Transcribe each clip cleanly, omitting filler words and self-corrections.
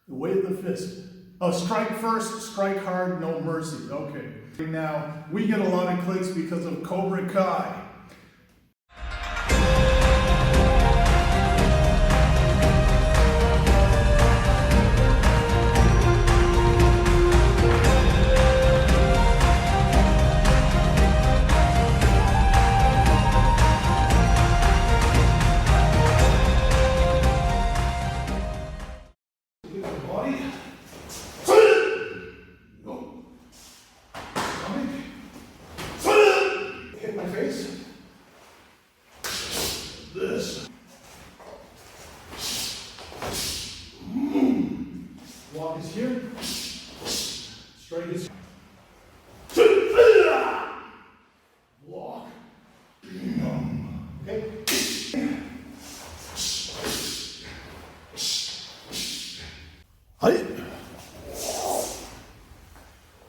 The weight of the fist. Oh, strike first, strike hard, no mercy. Okay. Now, we get a lot of clicks because of Cobra Kai. This. Walk is here. Straight is. Walk. Okay. Hi.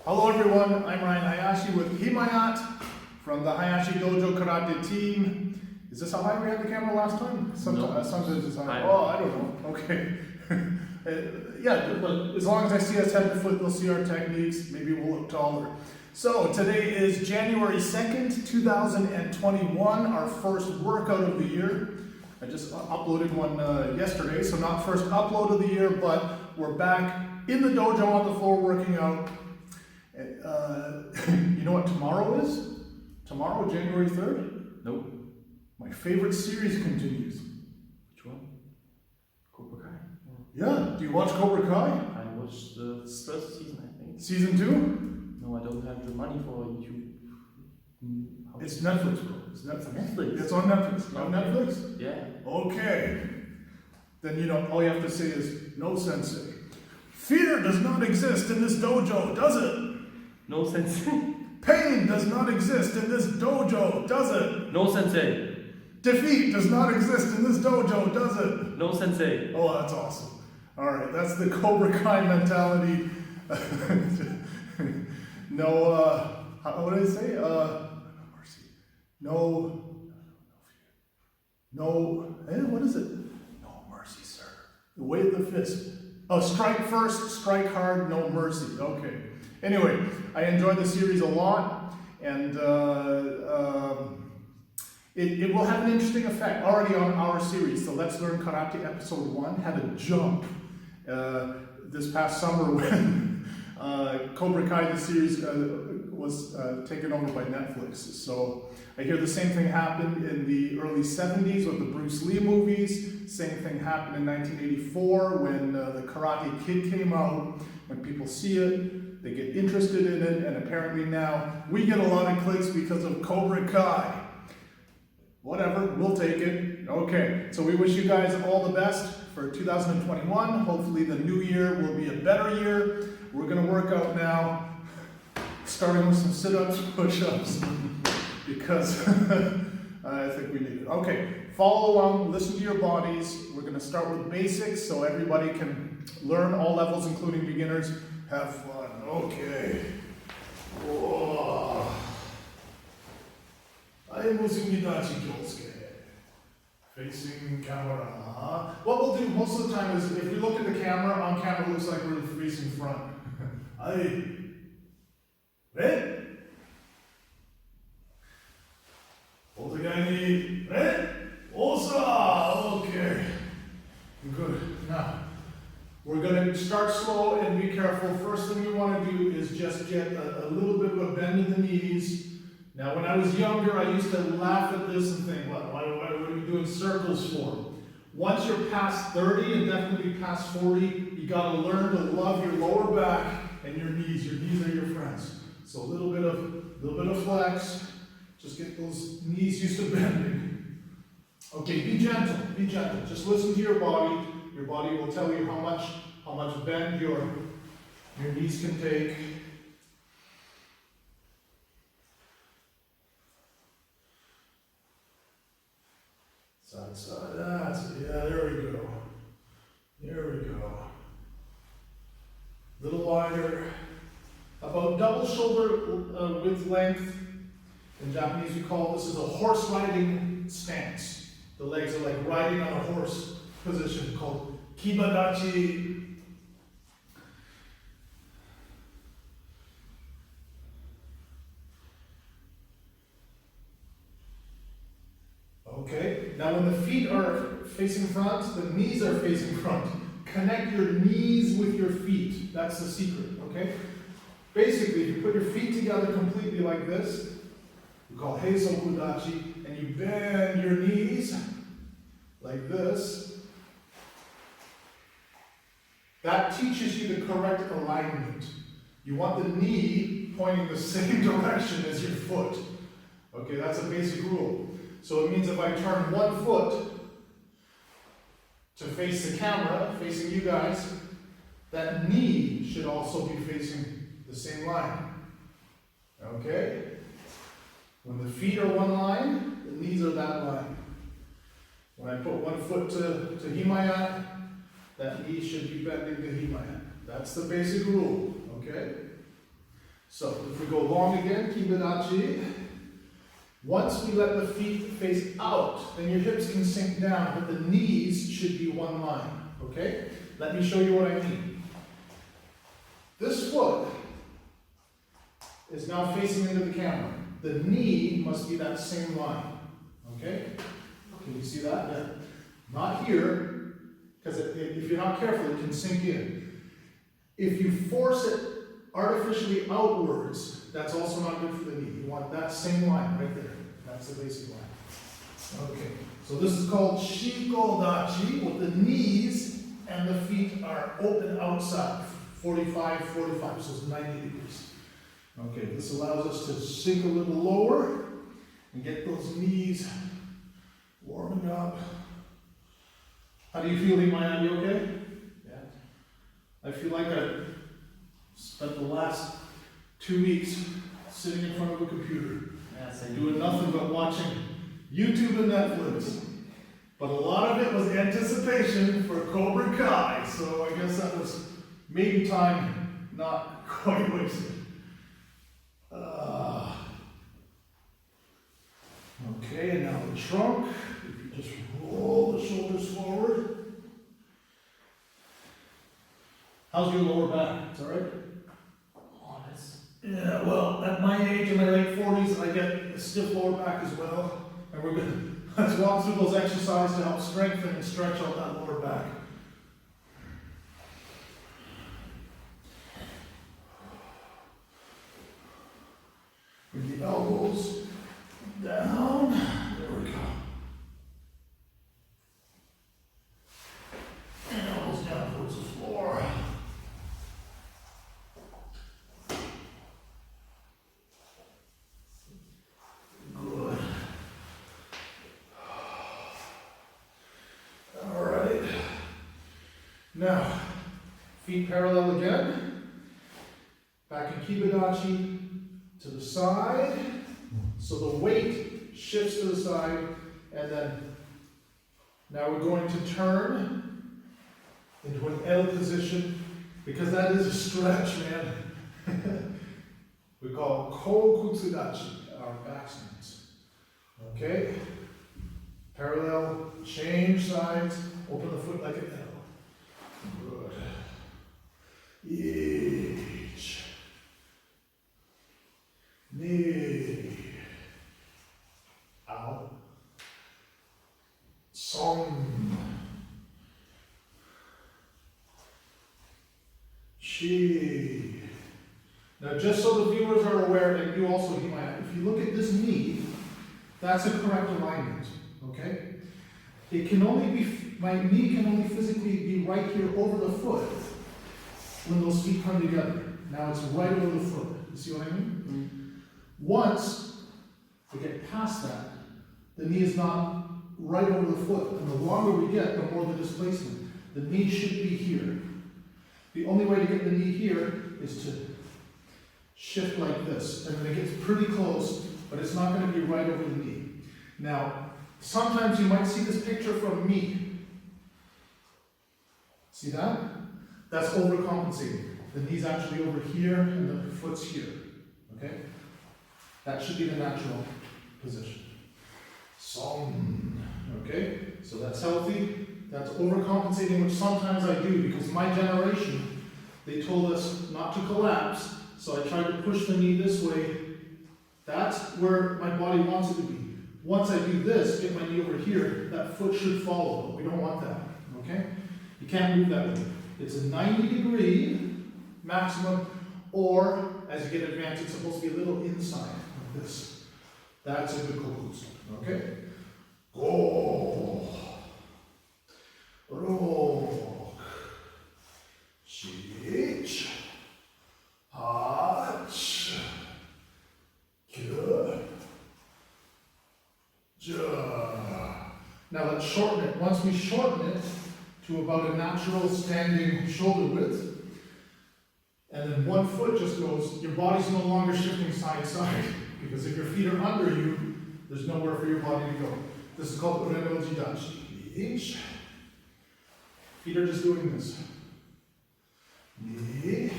Hello everyone, I'm Ryan Hayashi with Himayat from the Hayashi Dojo Karate team. Is this how high we had the camera last time? Sometimes it's high. Oh, I don't know. Okay. Yeah, but as long as I see us head to foot, they'll see our techniques. Maybe we'll look taller. So today is January 2nd, 2021, our first workout of the year. I just uploaded one yesterday, so not first upload of the year, but we're back in the dojo on the floor working out. You know what tomorrow is? Tomorrow, January 3rd? Nope. My favorite series continues. Which one? Cobra Kai? Yeah, do you watch Cobra Kai? I watched the first season, I think. Season 2? No, I don't have the money for YouTube. It's Netflix, bro. It's Netflix. Netflix? It's on Netflix. On Netflix? Yeah. Okay. Then you know, all you have to say is, no sensei. Fear does not exist in this dojo, does it? No sensei. Pain does not exist in this dojo, does it? No sensei. Defeat does not exist in this dojo, does it? No sensei. Oh, that's awesome. Alright, that's the Cobra Kai mentality. No, what did I say? Mercy. What is it? No mercy, sir. The weight of the fist. Oh, strike first, strike hard, no mercy. Okay. Anyway, I enjoyed the series a lot, and it will have an interesting effect already on our series. So Let's Learn Karate Episode 1 had a jump this past summer when Cobra Kai, the series, was taken over by Netflix. So I hear the same thing happened in the early 70s with the Bruce Lee movies. Same thing happened in 1984 when the Karate Kid came out. When people see it, they get interested in it, and apparently now we get a lot of clicks because of Cobra Kai. Whatever, we'll take it. Okay, so we wish you guys all the best for 2021. Hopefully the new year will be a better year. We're gonna work out now, starting with some sit-ups, push-ups, because I think we need it. Okay, follow along, listen to your bodies. We're gonna start with basics so everybody can learn, all levels, including beginners. Have fun. Okay. Whoa. I am Musumidachi Kyosuke. Facing camera. What we'll do most of the time is if we look at the camera, on camera it looks like we're facing front. Red. Otogai red. Osa. Okay. Good. Now, we're going to start slow and be careful. First thing we want to do is just get a little bit of a bend in the knees. Now, when I was younger, I used to laugh at this and think, what are you doing circles for? Once you're past 30 and definitely past 40, you got to learn to love your lower back and your knees. Your knees are your friends. So a little bit of flex. Just get those knees used to bending. Okay, be gentle. Be gentle. Just listen to your body. Your body will tell you how much bend your knees can take. Side, side, that's it. Yeah, there we go. There we go. Little wider. About double shoulder width length. In Japanese we call this is a horse riding stance. The legs are like riding on a horse position called kibadachi. now when the feet are facing front, the knees are facing front. Connect your knees with your feet. That's the secret, okay? Basically, if you put your feet together completely like this, we call Heiso Kudachi, and you bend your knees like this, that teaches you the correct alignment. You want the knee pointing the same direction as your foot. Okay, that's a basic rule. So it means if I turn one foot to face the camera, facing you guys, that knee should also be facing the same line. Okay? When the feet are one line, the knees are that line. When I put one foot to Himayan, that knee should be bending to Himayan. That's the basic rule. Okay? So if we go long again, Kibidachi. Once we let the feet face out, then your hips can sink down, but the knees should be one line. Okay? Let me show you what I mean. This foot is now facing into the camera. The knee must be that same line. Okay? Can you see that? Yeah. Not here, because if you're not careful, it can sink in. If you force it artificially outwards, that's also not good for the knee. You want that same line right there. That's the basic line. Okay, so this is called Shikodachi, with the knees and the feet are open outside, 45, so it's 90 degrees. Okay, this allows us to sink a little lower and get those knees warming up. How do you feel, Himayan? You okay? Yeah. I feel like I spent the last 2 weeks sitting in front of a computer, doing nothing but watching YouTube and Netflix. But a lot of it was anticipation for Cobra Kai, so I guess that was maybe time not quite wasted. Okay, and now the trunk. If you just roll the shoulders forward. How's your lower back? It's all right? Oh, that's... Yeah, well, at my age, in my late 40s, I get a stiff lower back as well. And we're going to let's walk through those exercises to help strengthen and stretch out that lower back. Bring the elbows down. There we go. And elbows down towards the floor. Good. All right. Now, feet parallel again. Back in Kibidachi to the side. So the weight shifts to the side, and then now we're going to turn into an L position, because that is a stretch, man. We call Kokutsudachi, our back stance. Okay? Parallel, change sides, open the foot like an L. Good. Each. Knee. Out. Song. Chi. Now, just so the viewers are aware, and you also, if you look at this knee, that's a correct alignment, okay? It can only be, my knee can only physically be right here over the foot when those feet come together. Now it's right over the foot. You see what I mean? Once we get past that, the knee is not right over the foot, and the longer we get, the more the displacement. The knee should be here. The only way to get the knee here is to shift like this, and then it gets pretty close, but it's not going to be right over the knee. Now, sometimes you might see this picture from me. See that? That's overcompensating. The knee's actually over here, and the foot's here. Okay? That should be the natural position. Song. Okay? So that's healthy. That's overcompensating, which sometimes I do, because my generation, they told us not to collapse, so I tried to push the knee this way. That's where my body wants it to be. Once I do this, get my knee over here, that foot should follow, but we don't want that, okay? You can't move that way. It's a 90-degree maximum, or as you get advanced, it's supposed to be a little inside of this. That's a good kokusu, okay? Go. Roll. Shich. Hach. Good. Now let's shorten it. Once we shorten it to about a natural standing shoulder width, and then one foot just goes, your body's no longer shifting side to side, because if your feet are under you, there's nowhere for your body to go. This is called Uredoji Dachi. Feet are just doing this. Ni,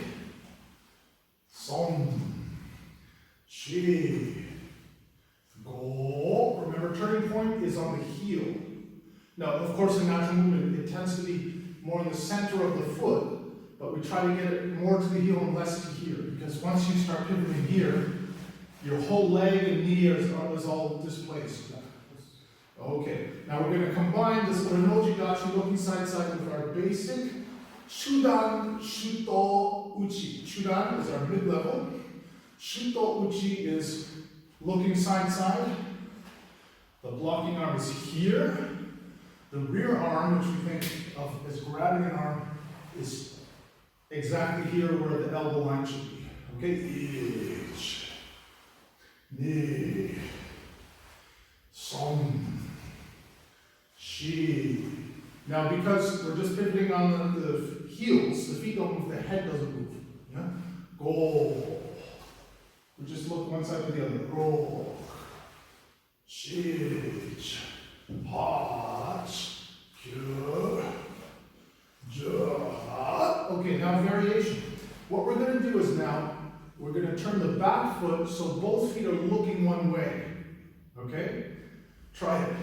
son, chi, go. Remember, turning point is on the heel. Now, of course, in natural movement, it tends to be more in the center of the foot, but we try to get it more to the heel and less to here, because once you start pivoting here, your whole leg and knee is all displaced. Okay, now we're going to combine this Uenoji Dachi looking side to side with our basic Shudan, Shuto, Uchi. Shudan is our mid-level. Shuto, Uchi is looking side to side. The blocking arm is here. The rear arm, which we think of as grabbing an arm, is exactly here where the elbow line should be. Okay, ich, ni, son, shi. Now, because we're just pivoting on the heels, the feet don't move, the head doesn't move. Yeah? Go. We just look one side to the other. Go. Shich. Hach. Kyu. Jhat. Okay, now variation. What we're going to do is now, we're going to turn the back foot so both feet are looking one way. Okay? Try it.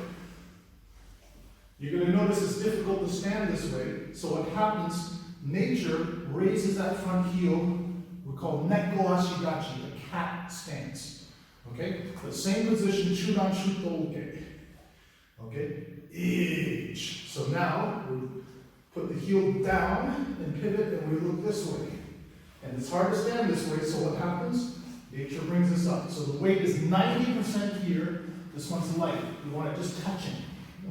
You're going to notice it's difficult to stand this way, so what happens, nature raises that front heel, we call neko ashigachi, the cat stance. Okay? The same position, chudan shuto uke. Okay? Ich. So now, we put the heel down and pivot and we look this way. And it's hard to stand this way, so what happens? Nature brings us up. So the weight is 90% here, this one's light. You want it just touching.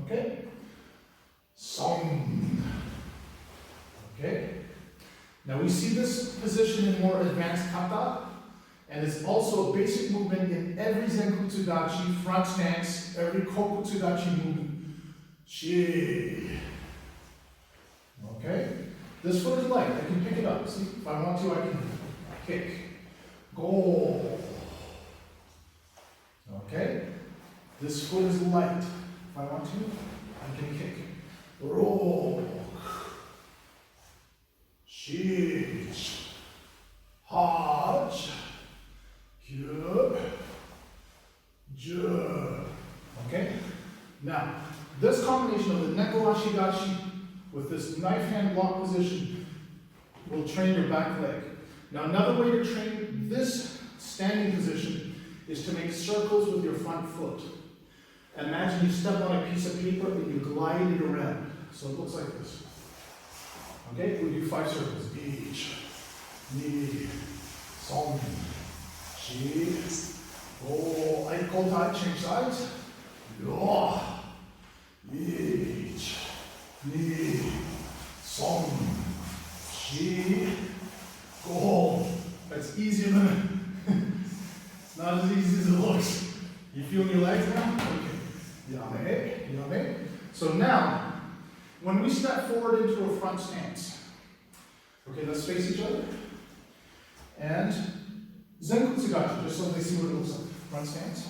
Okay? Song. Okay? Now we see this position in more advanced kata, and it's also a basic movement in every Zenkutsu Dachi, front stance, every Kokutsu Dachi movement. Shi. Okay? This foot is light, I can pick it up. See, if I want to, I can kick. Go. Okay? This foot is light. If I want to, I can kick. Roll. Shich. Hach. Kyu. Ju. Okay? Now, this combination of the neko ashigachi with this knife hand block position will train your back leg. Now, another way to train this standing position is to make circles with your front foot. Imagine you step on a piece of paper and you glide it around. So it looks like this. Okay, we do 5 circles. Ich, ni, son, shi, go. I call tight, change sides. Yo, ich, ni, son, shi, go. That's easier than, it's not as easy as it looks. You feel your legs now? Okay. Yame, yame. So now, when we step forward into a front stance, okay, let's face each other. And Zenkutsu Gachi, just so they see what it looks like. Front stance.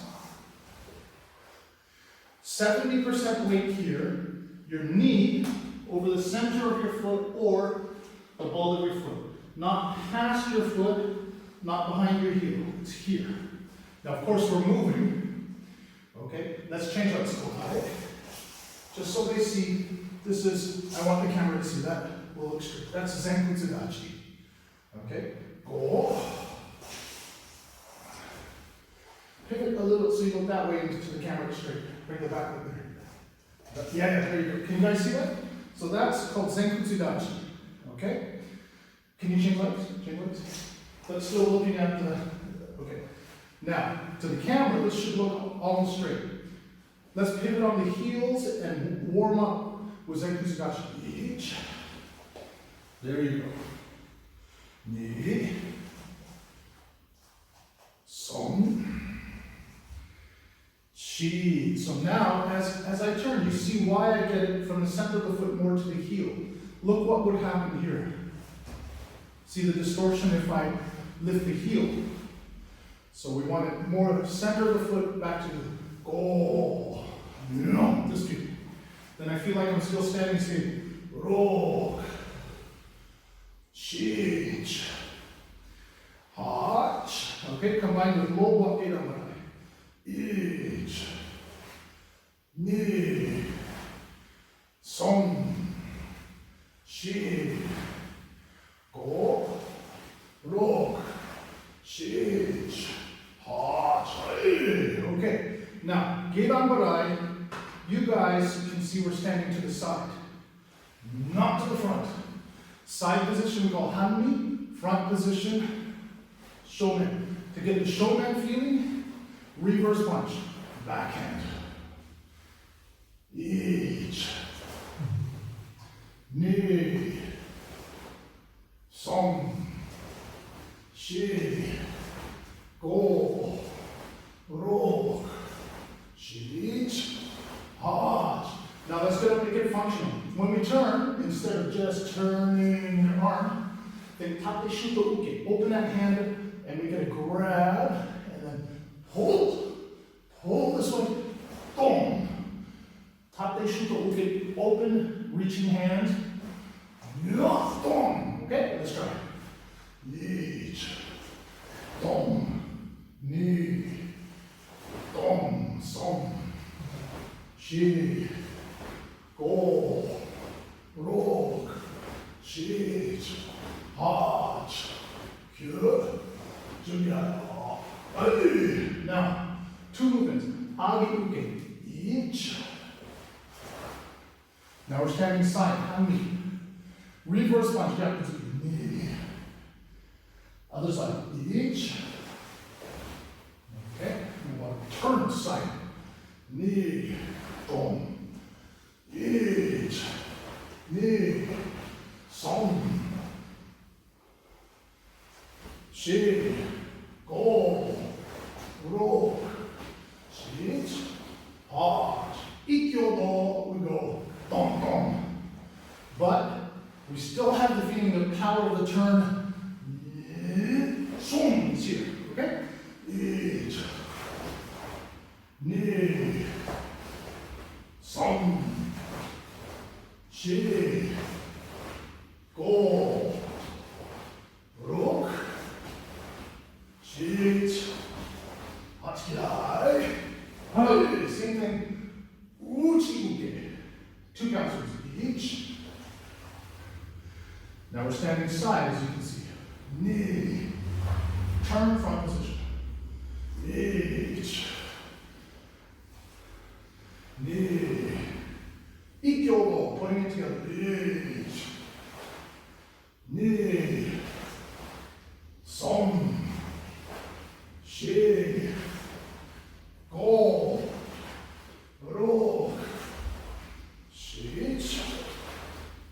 70% weight here, your knee over the center of your foot or the ball of your foot. Not past your foot, not behind your heel. It's here. Now, of course, we're moving. Okay, let's change our scope. Just so they see, this is, I want the camera to see that. We'll look straight. That's Zenkutsu Dachi. Okay, go. Pivot a little so you look that way into the camera straight. Bring the back up there. Yeah, there you go. Can you guys see that? So that's called Zenkutsu Dachi. Okay? Can you change legs? Change legs? But still looking at the, okay. Now, to the camera, this should look almost straight. Let's pivot on the heels and warm up with Zenkutsu Dachi. Each. There you go. Ni. Son. Shi. So now, as I turn, you see why I get it from the center of the foot more to the heel. Look what would happen here. See the distortion if I lift the heel. So we want it more center of the foot back to the go. No, this way. Then I feel like I'm still standing, saying ro. Shinch. Hach. Okay, combined with low walk gate on my each. Ni. Song. Shi. Go. Rock. Shinch. Hach. Okay, now, gate on barai. You guys can see we're standing to the side, not to the front. Side position we call hanmi, front position, shomen. To get the shomen feeling, reverse punch, backhand. Each, ni, song, shi, go, rock, shi, hard. Now let's go make it functional. When we turn, instead of just turning the arm, then tate shuto uke. Open that hand and we get a grab and then hold. Pull this way. Boom. Tate shuto uke. Open, reaching hand. Boom. Okay, let's try. Each. Dom. Ni. Dom. Som. Shi. Go. Rock. Shi. Hach. Kyu. Junya. Now, two movements. Agi uke. Each. Now we're standing side. Hanmi. Reverse punch. Yakuzu. Ni. Other side. Each. Okay. We want to turn side. Ni. Dom. Each. Ni. Song. Shi. Go. Rock. Shi. Hard. Ikkyo we go. Dom dom. But we still have the feeling the power of the turn. Song is here. Okay? Each. Ni. Song. Shi. Go. Rock. Shi. Hachirai. Hey, same thing. Uchi uke. Two counts each. Now we're standing side, as you can see. Ni. Turn front position. Each. Ni. Ikkyo, putting it together. Each. Ni. Som. Shi. Go. Rock. Shi.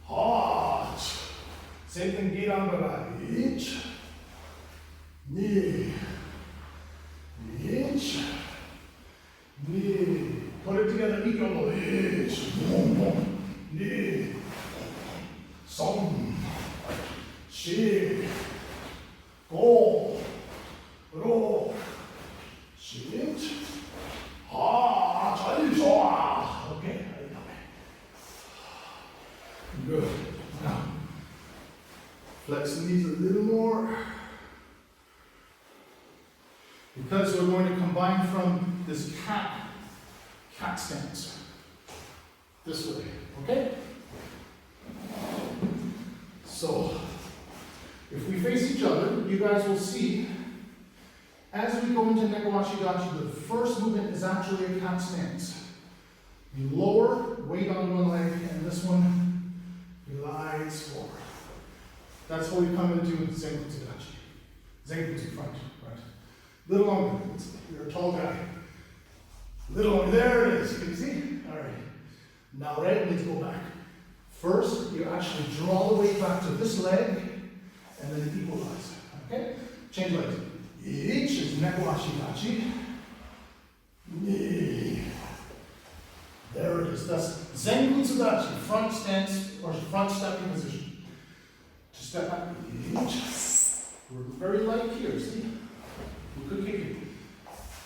Hard. Same thing, gate on barai. Each. Ni. Each. Ni. Put it together, ikkyo. Each. Boom, boom. Ni. Som. Shi. Go. Rock. Shi. Ha. 잘 좋아. Okay. Good. Now, flex the knees a little more. Because we're going to combine from this cat stance. This way, okay? So, if we face each other, you guys will see As we go into Hayashi Dojo, the first movement is actually a cat stance. You lower, weight on one leg, and this one glides forward. That's what we come into Zenkutsu Dachi. Zenkutsu front, right? Little longer. You're a tall guy. Little longer. There it is. Can you see? All right. Now, right, let's go back. First, you actually draw the weight back to this leg, and then equalize. Okay? Change legs. Each is Hayashi Dachi. There it is. That's Zenkutsu Dachi, front stance or front stepping position. Just step back. We're very light here, see? We could kick it.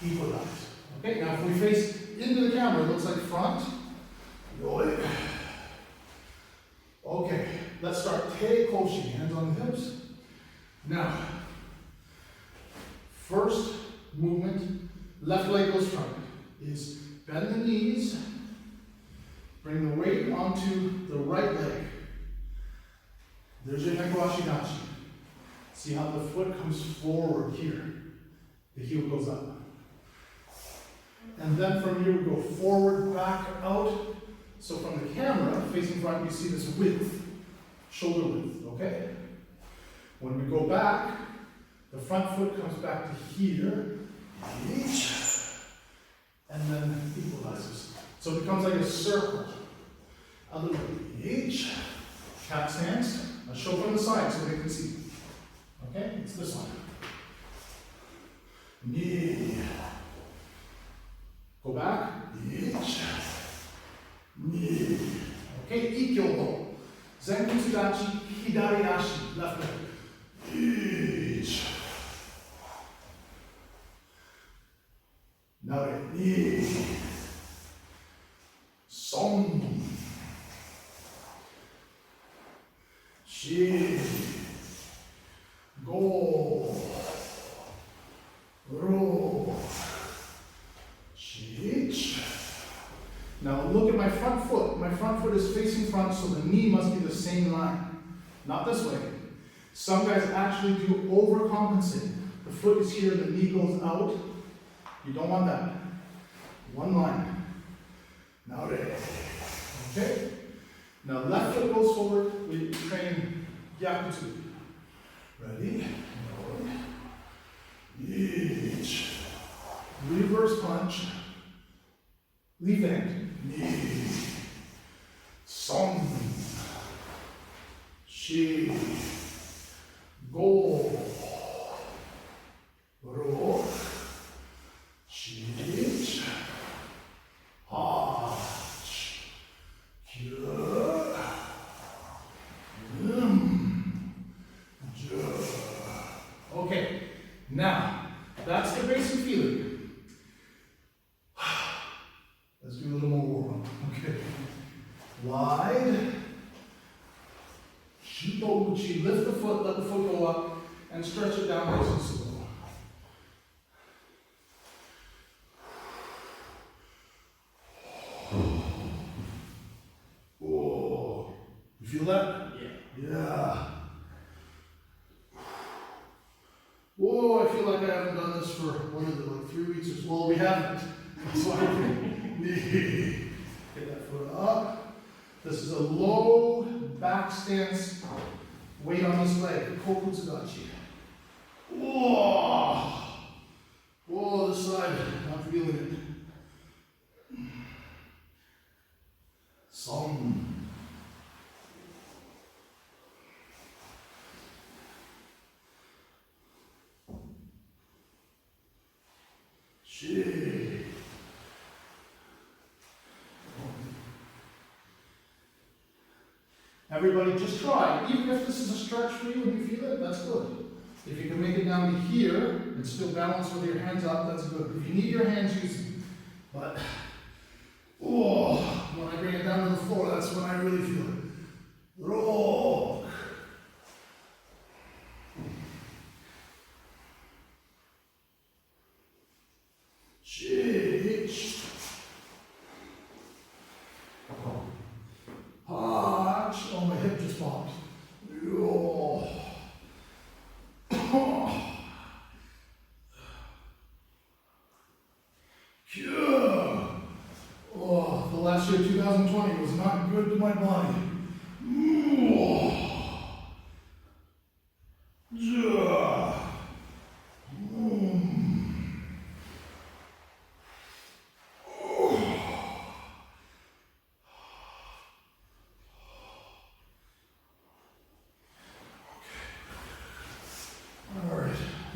Equalize. Okay, now if we face into the camera, it looks like front. Okay, let's start. Tei koshi, hands on the hips. Now, first movement, left leg goes front, is bend the knees, bring the weight onto the right leg. There's your Hayashi Dachi. See how the foot comes forward here. The heel goes up. And then from here we go forward, back, out. So from the camera, facing front, you see this width, shoulder width, okay? When we go back, the front foot comes back to here, each, and then equalizes. So it becomes like a circle. Other way, each, cat stance. I'll show from the side so they can see. Okay, it's this one. Knee. Go back, each, knee. Okay, ikyogo. Zenkutsu Dachi, hidari ashi, left leg. Each. Now knee. Son. Shi. Go. Ro. Shich. Now look at my front foot. My front foot is facing front, so the knee must be the same line. Not this way. Some guys actually do overcompensate. The foot is here, the knee goes out. You don't want that. One line. Now ready. Okay? Now left foot goes forward. We train Gyakutsu. Ready? Each. Reverse punch. Leaf hand. Knee. Son. Shi. Go. Ro. Shich. Hach. Kyu. Okay, now that's the basic feeling. Let's do a little more warm up. Okay. Wide. Shito uchi. Lift the foot, let the foot go up, and stretch it down nice and slow. Whoa. You feel that? Yeah. Yeah. Whoa, I feel like I haven't done this for, what is it, like 3 weeks or so. Well, we haven't. So I can get that foot up. This is a low back stance. Weight on this leg. Kokutsu Dachi. Whoa. Whoa, this side. Not feeling it. Son. Shi. Everybody just try. Even if this is a stretch for you and you feel it, that's good. If you can make it down to here and still balance with your hands up, that's good. If you need your hands, use them. But, oh, when I bring it down to the floor, that's when I really feel it. Roll. Shich. Hach. Oh, my hip just popped. Oh.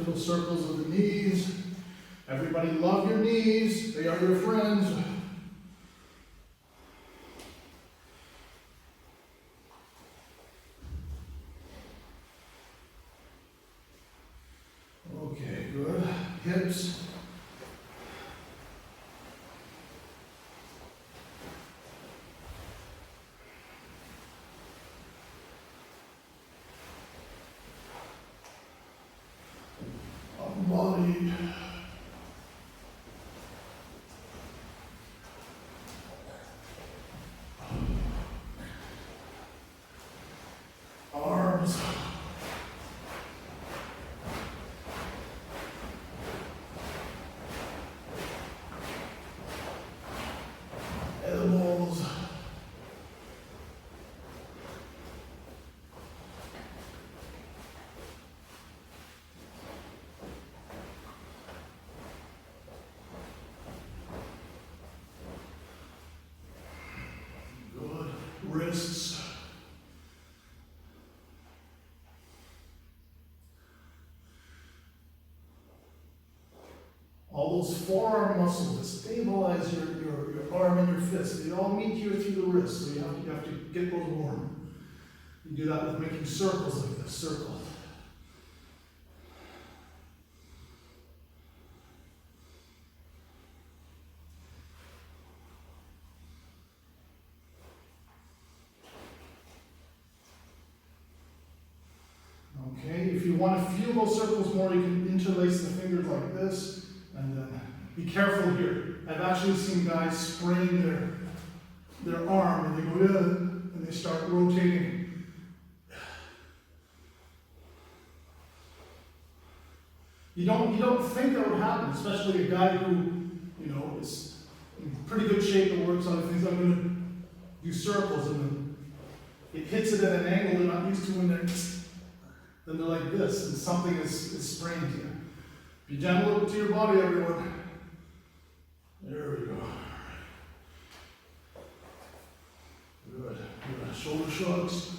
Little circles of the knees. Everybody love your knees. They are your friends. Okay, good. Hips. Body. Arms. Elbows. Good. Wrists. All those forearm muscles that stabilize your arm and your fist, they all meet here through the wrist, so you have to get those warm. You do that with making circles like this, circle. Okay, if you want to feel those circles more, you can interlace the fingers like this, and then be careful here. I've actually seen guys sprain their arm, and they go in, and they start rotating. You don't think that would happen, especially a guy who, is in pretty good shape and works on things. I'm going to do circles, and then it hits it at an angle they're not used to when then they're like this, and something is sprained here. Be gentle to your body, everyone. There we go. Good. Good. Shoulder shrugs.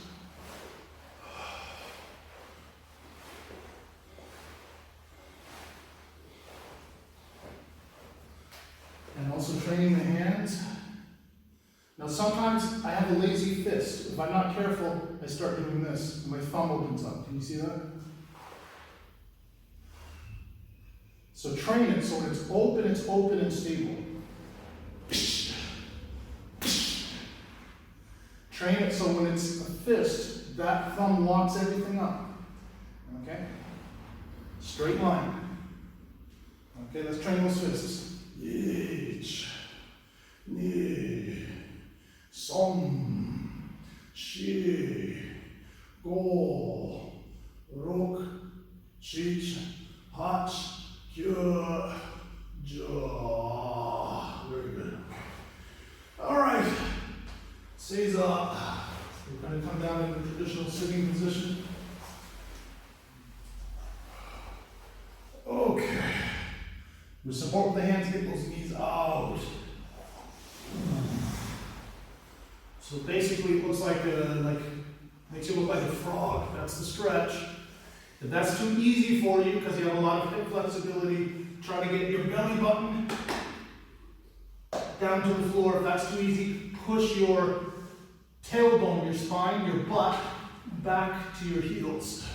And also training the hands. Now sometimes I have a lazy fist. If I'm not careful, I start doing this, and my thumb opens up. Can you see that? So train it so when it's open and stable. Train it so when it's a fist, that thumb locks everything up. Okay? Straight line. Okay, let's train those fists. Ich, ni, som, shi, go, rok, chich, hach, hyur, jaw. Very good. All right. Stays up. We're going to come down in the traditional sitting position. Okay. We support with the hands, get those knees out. So basically it looks like makes you look like a frog. That's the stretch. If that's too easy for you because you have a lot of hip flexibility, try to get your belly button down to the floor. If that's too easy, push your tailbone, your spine, your butt back to your heels.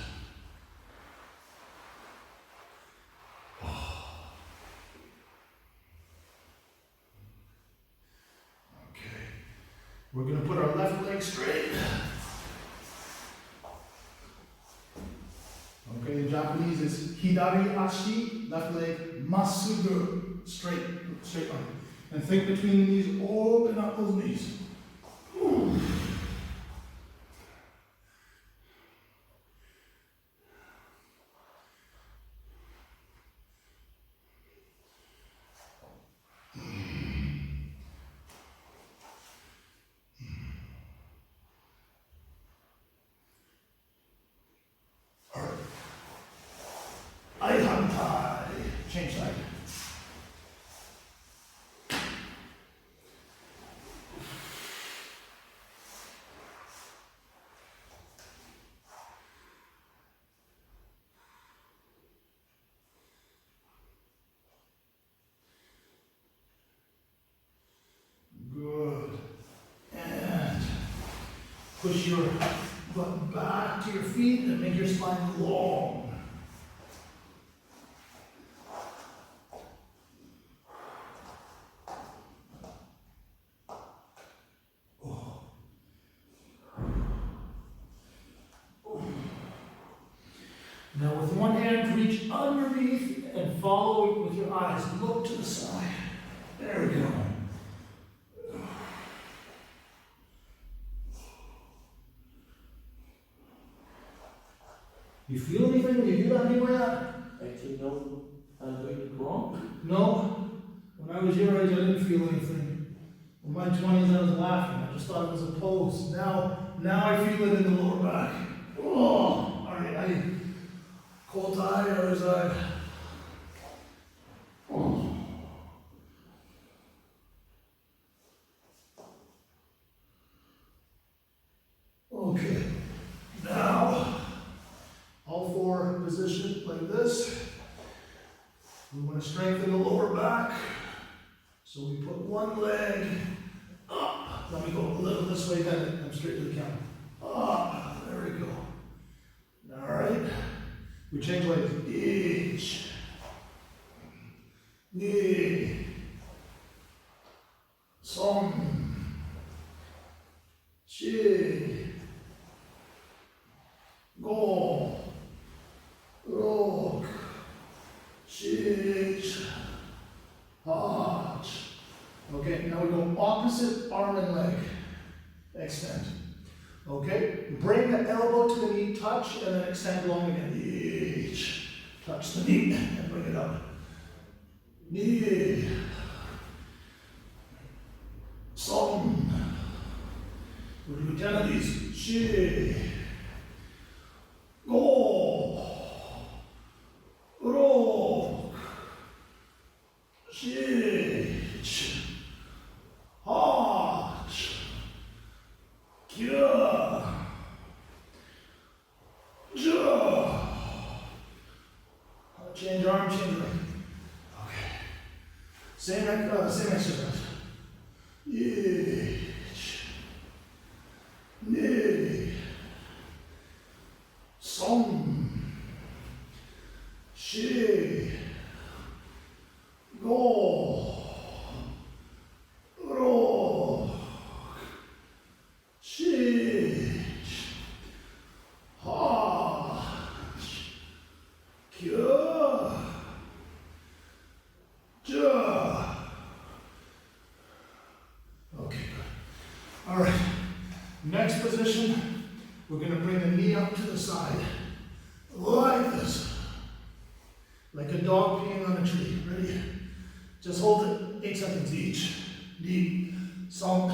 We're going to put our left leg straight. Okay, in Japanese it's hidari ashi, left leg masugu, straight line. And think between the knees, open up those knees. Ooh. Change side. Push your butt back to your feet and make your spine long. Now with one hand, reach underneath and follow with your eyes. Look to the side. There we go. You feel anything when you do that anywhere? Actually, no, I'm doing it wrong. No. When I was your age, I didn't feel anything. In my 20s, I was laughing. I just thought it was a pose. Now I feel it in the lower back. Oh, all right. Cold eye, other side. Oh. Okay. Now, all four position like this. We want to strengthen the lower back. So we put one leg up. Let me go a little this way, then I'm straight to the counter. Up. There we go. All right. We change legs. Each. Knee. Som. Chi. Go. Rock. Shich. Hot. Okay, now we go opposite arm and leg. Extend. Okay, bring the elbow to the knee, touch, and then extend long again. Each. Touch the knee and bring it up. Knee. Som. We'll do 10 of these. Shi. Go. Rock. Shich. Hot. Kya. Ja. Change arm, change leg. Okay. Same exercise. Each. Knee. Som. Shi. Go. Rock. Shich. Hot. Kya. Ja. Okay, good. All right. Next position, we're going to bring the knee up to the side. Like this. Like a dog peeing on a tree. Ready? Just hold it 8 seconds each. Knee, som,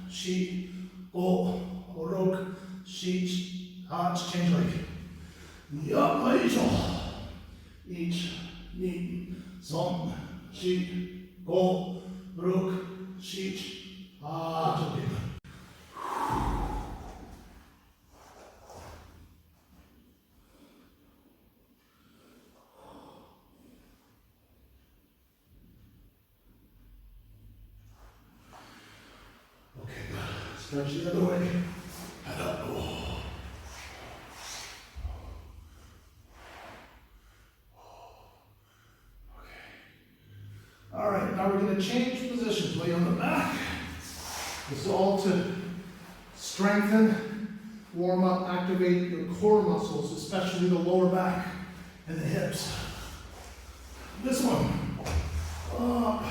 shi, go, rok, shi, hot, change leg. Yapaisho. Each, knee, som, shi, go, rok, shi, hot. Okay. Stretch the other way. Head up. Oh. Okay. All right, now we're going to change positions. Lay on the back. This is all to strengthen, warm up, activate your core muscles, especially the lower back and the hips. This one. Up.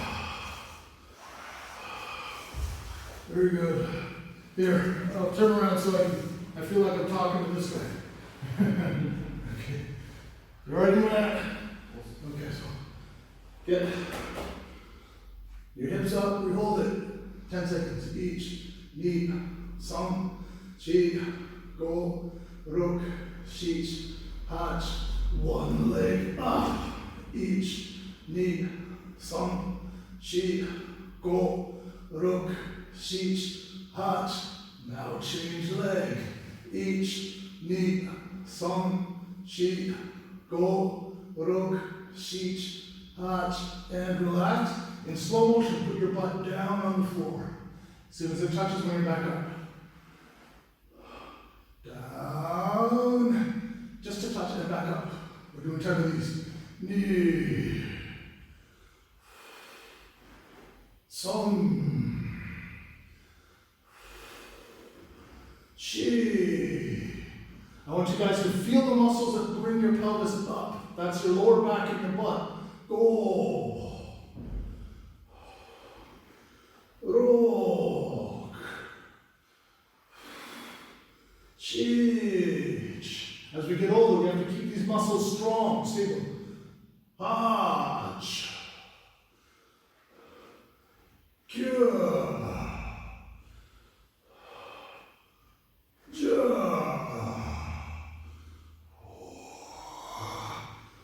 Very good. Here, I'll turn around so I feel like I'm talking to this guy. Okay. You already doing that? Okay, so get your hips up, we hold it. 10 seconds each. Knee, som, chi, go, ruk, shich, hach. One leg up. Each. Knee, som, chi, go, ruk, shich, hot. Now change leg. Each, knee, som, chi, go, ruk, shich, hot, and relax. In slow motion, put your butt down on the floor. As soon as it touches, bring it back up. down, just to touch it and back up. We're doing 10 of these. Knee, some, chi. I want you guys to feel the muscles that bring your pelvis up. That's your lower back and your butt. Go. Rock. Chich. As we get older, we have to keep these muscles strong, stable. Hach. Kya.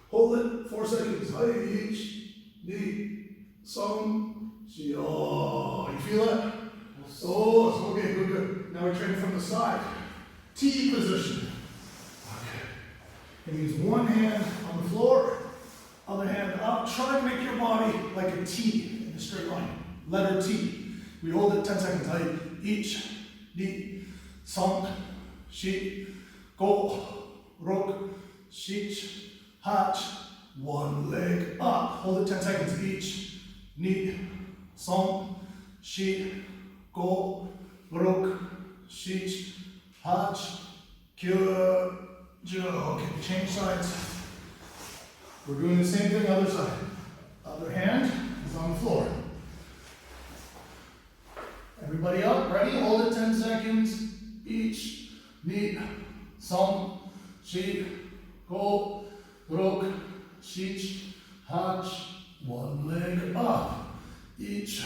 Hold it 4 seconds. Each, knee, some, oh, you feel it? Oh, okay, good, good. Now we're training from the side. T position. Okay. It means one hand on the floor, other hand up. Try to make your body like a T in a straight line. Letter T. We hold it 10 seconds. Each, knee, some, shi, go, rok, shich, hatch, one leg up. Hold it 10 seconds each. Knee, song, shi, go, rok, shich, hatch, kyo, jo. Okay, change sides. We're doing the same thing other side. Other hand is on the floor. Everybody up, ready? Hold it 10 seconds each. Knee, song, shi, go, rok, shich, hatch, one leg up. Each,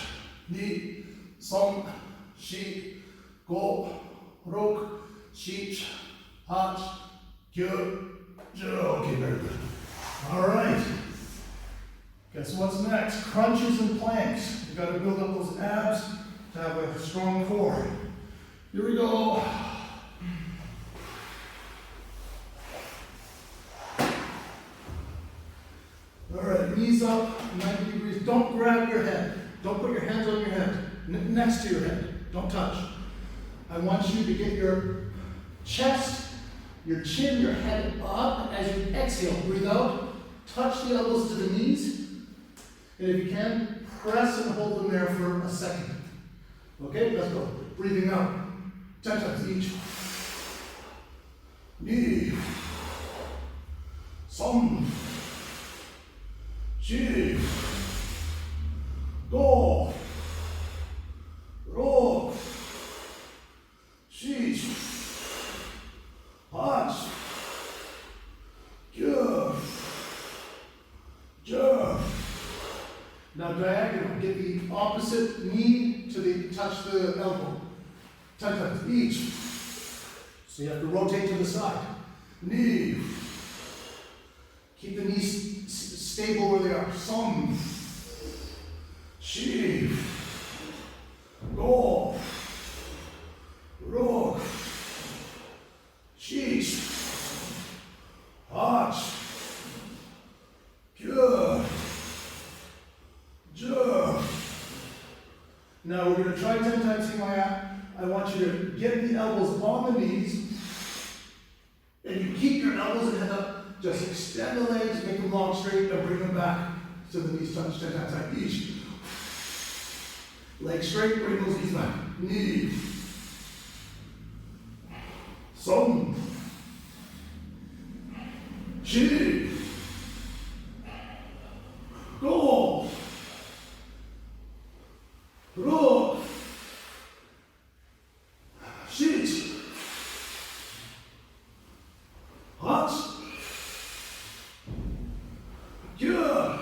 knee, song, shi, go, rok, shich, hatch, kyo, jo. Okay, very good. All right. Guess what's next? Crunches and planks. You got to build up those abs to have a strong core. Here we go. All right, knees up, 90 degrees. Don't grab your head. Don't put your hands on your head, next to your head. Don't touch. I want you to get your chest, your chin, your head up as you exhale. Breathe out. Touch the elbows to the knees. And if you can, press and hold them there for a second. Okay, let's go. Breathing out. 10 times each. Knee. Some. Chi. Go. Rock. Shich. Hatch. Kyo. Jo. Now diagonal. Get the opposite knee to the touch the elbow. 10 times each. So you have to rotate to the side. Knee. Keep the knees stable where they are. Some. Shi. Go. Rock. Shich. Hatch. Kyo. Jo. Now we're going to try 10 times Himalaya. I want you to get the elbows on the knees, and you keep your elbows and head up. Just extend the legs, make them long, straight, and bring them back so the knees touch 10 times each. Legs straight, bring those knees back. Knee. Some. Chi. Go. Rock. Shit. Hot. Good.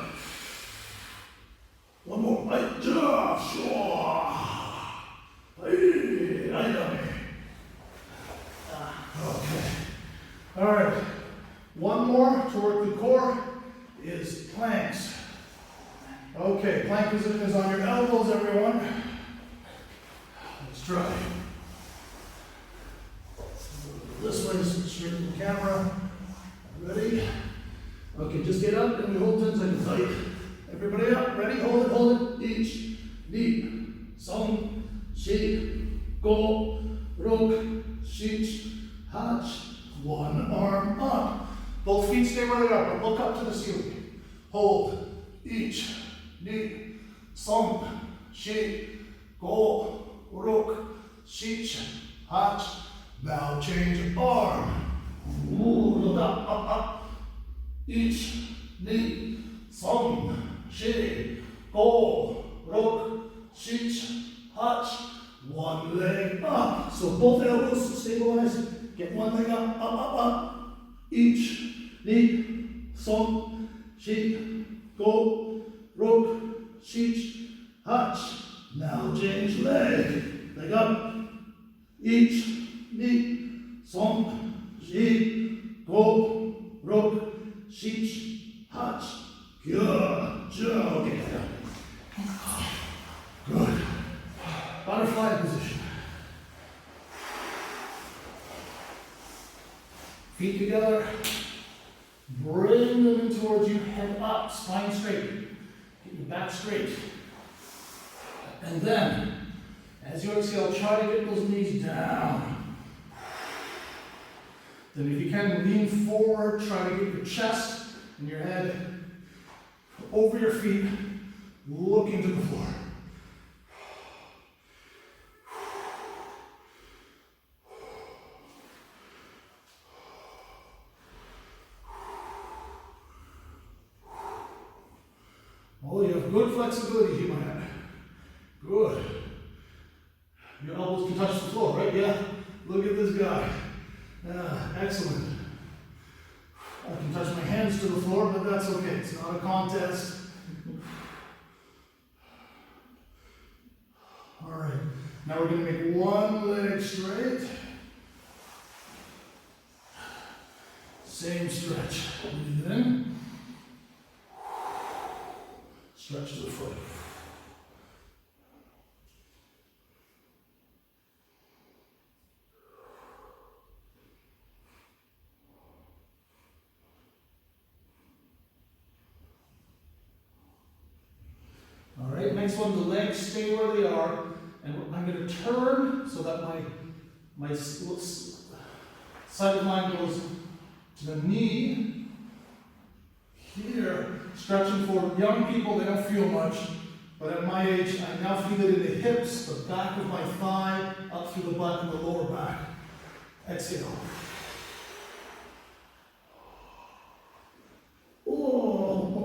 One more. Right. Sure. Hey, okay. All right. One more to work the core is planks. Okay, plank position is on your elbows, everyone. Let's try. This way, straight to the camera. Ready? Okay, just get up and we hold 10 seconds. Tight. Everybody up, ready? Hold it. Each, knee, song, shi, go, rok, shich, Hatch. One arm up. Both feet stay where they are, but look up to the ceiling. Hold. Each. Knee. Song. Shi. Go. Rook. Shich. Hatch. Now change arm. Look up. Each. Knee. Song. Shi. Go. Rook. Shich. Hatch. One leg up. So both elbows stabilize. Get one leg up. Each. Knee. Song. Shi. Go. Rook. Shich. Hatch. Now change leg. Leg up. Each. Knee. Song. Shi. Go. Rook. Shich. Hatch. Good job. Okay. Good. Butterfly position. Feet together. Bring them in towards you. Head up. Spine straight. Get your back straight. And then, as you exhale, try to get those knees down. Then if you can, lean forward. Try to get your chest and your head over your feet. Looking to the floor. Oh, you have good flexibility here, my man. Good. Your elbows can touch the floor, right? Yeah? Look at this guy. Excellent. I can touch my hands to the floor, but that's okay. It's not a contest. All right. Now we're going to make one leg straight. Same stretch. Breathe in. Stretch to the foot. All right, next one, the legs stay where they are, and I'm going to turn so that my side line goes to the knee. Here, stretching for young people, they don't feel much, but at my age, I now feel it in the hips, the back of my thigh, up through the butt and the lower back. Exhale. Oh.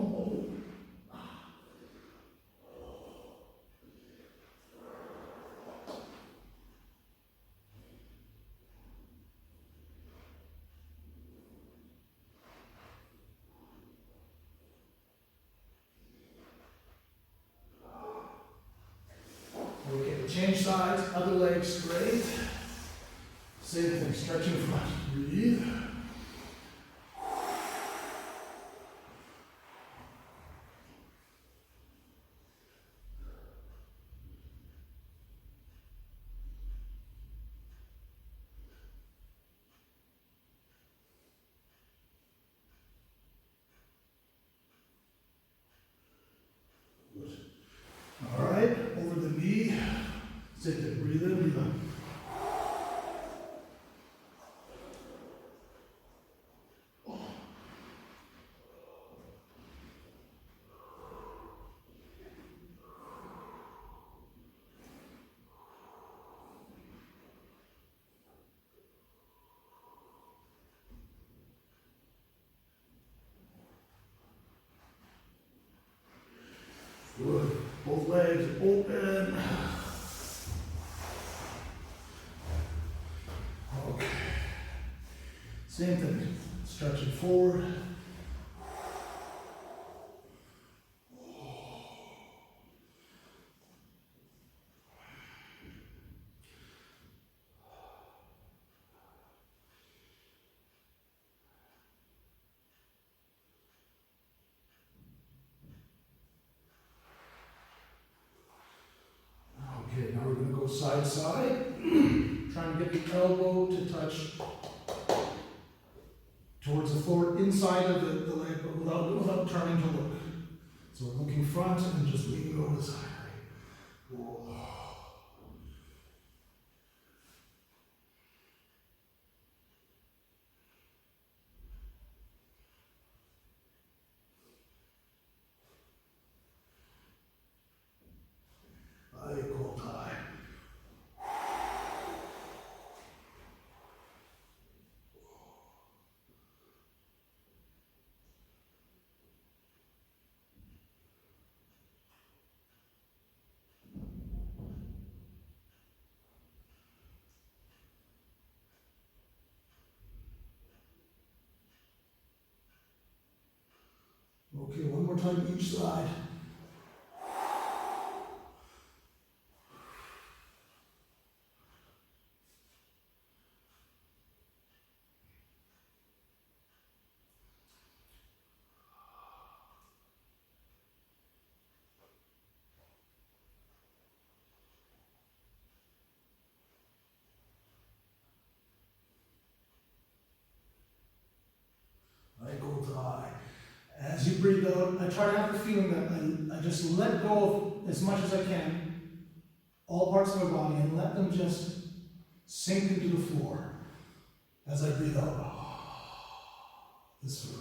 Okay, change sides, other leg straight. Same thing, stretching front. Breathe. Good. All right, over the knee. Sit there, breathe in, breathe out. Good. Both legs open. Okay. Same thing. Stretching forward. Okay, now we're going to go side side. Trying to get the elbow to touch towards the floor inside of the leg, but without turning to look. So we're looking front and just leaning over the side. Okay, one more time each side. I go high. As you breathe out, I try to have the feeling that I just let go of as much as I can, all parts of my body, and let them just sink into the floor as I breathe out. This way.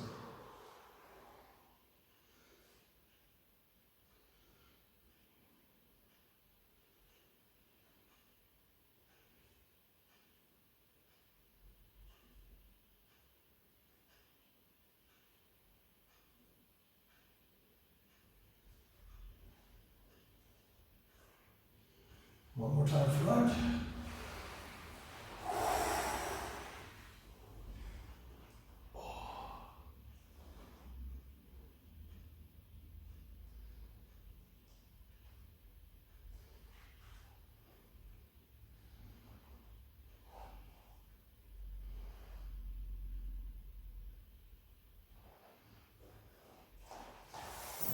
One more time front.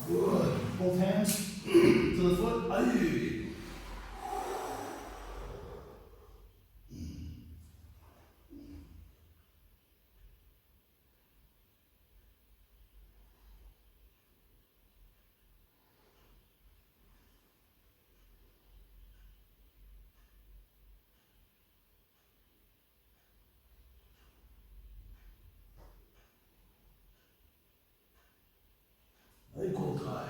Good. Both hands to the foot. Aye. Very cool guy.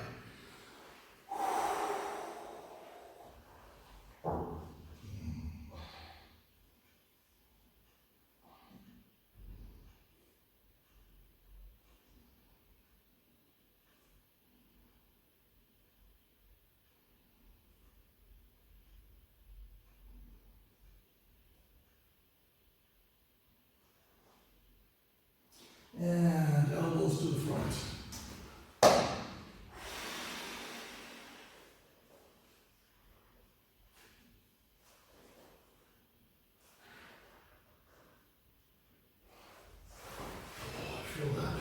And elbows to the front. Feel that.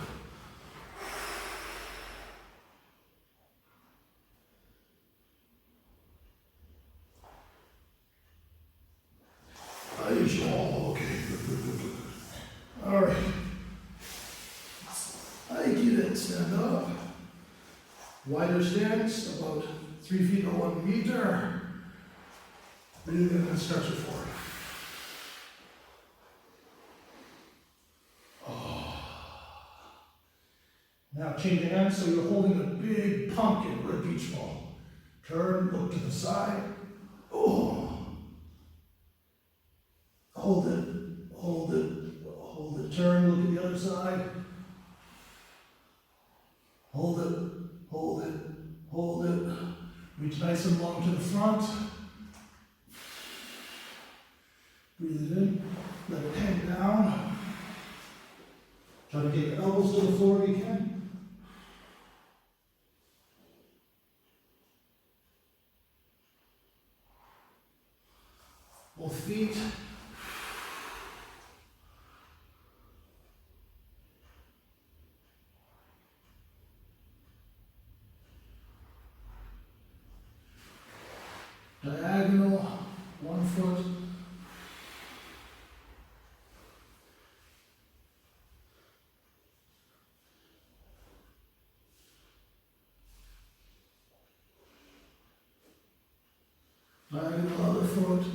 Oh, okay. Good. All right. I get it. Stand up. Wider stance, about 3 feet or 1 meter. Breathe in and stretch it forward. Now change hands so you're holding a big pumpkin or a beach ball. Turn, look to the side. Oh. Hold it, turn, look at the other side. Hold it. Reach nice and long to the front. Breathe it in, let it hang down. Try to get your elbows to the floor if you can. Both feet. Diagonal, 1 foot. Diagonal, other foot.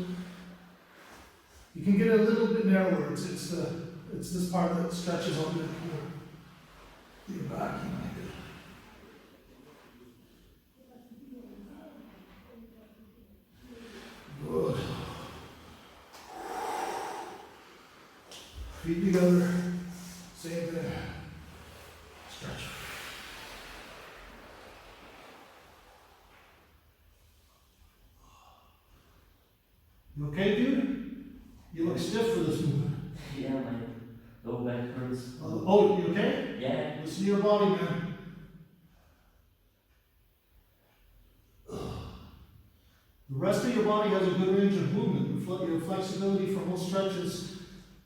You can get a little bit narrower. It's this part that stretches on your back. You might get. Good. Feet together. Same thing. Stretch. You okay, dude? You look stiff for this movement. Yeah, my low back hurts. Oh, you okay? Yeah. Listen to your body, man. rest of your body has a good range of movement. Your flexibility for most stretches,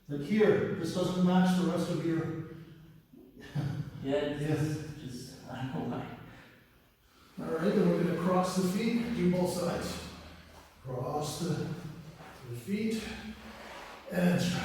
like here, this doesn't match the rest of your. Yeah, Yes. just, I don't know why. All right, then we're going to cross the feet, do both sides. Cross the feet and stretch.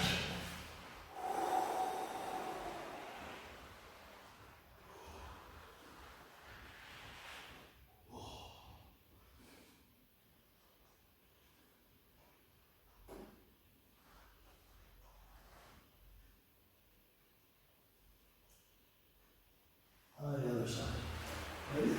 On the other side. Ready?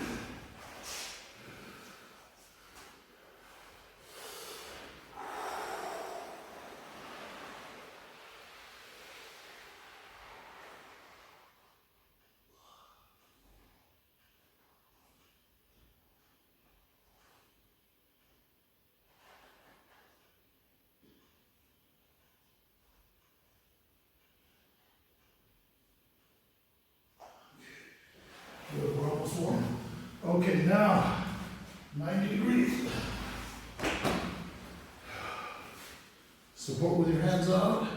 Good, we're almost warm. Okay, now, 90 degrees. Support with your hands out.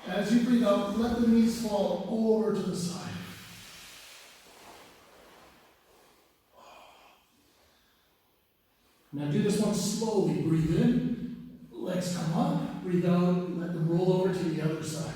As you breathe out, let the knees fall over to the side. Now do this one slowly. Breathe in, legs come up, breathe out, let them roll over to the other side.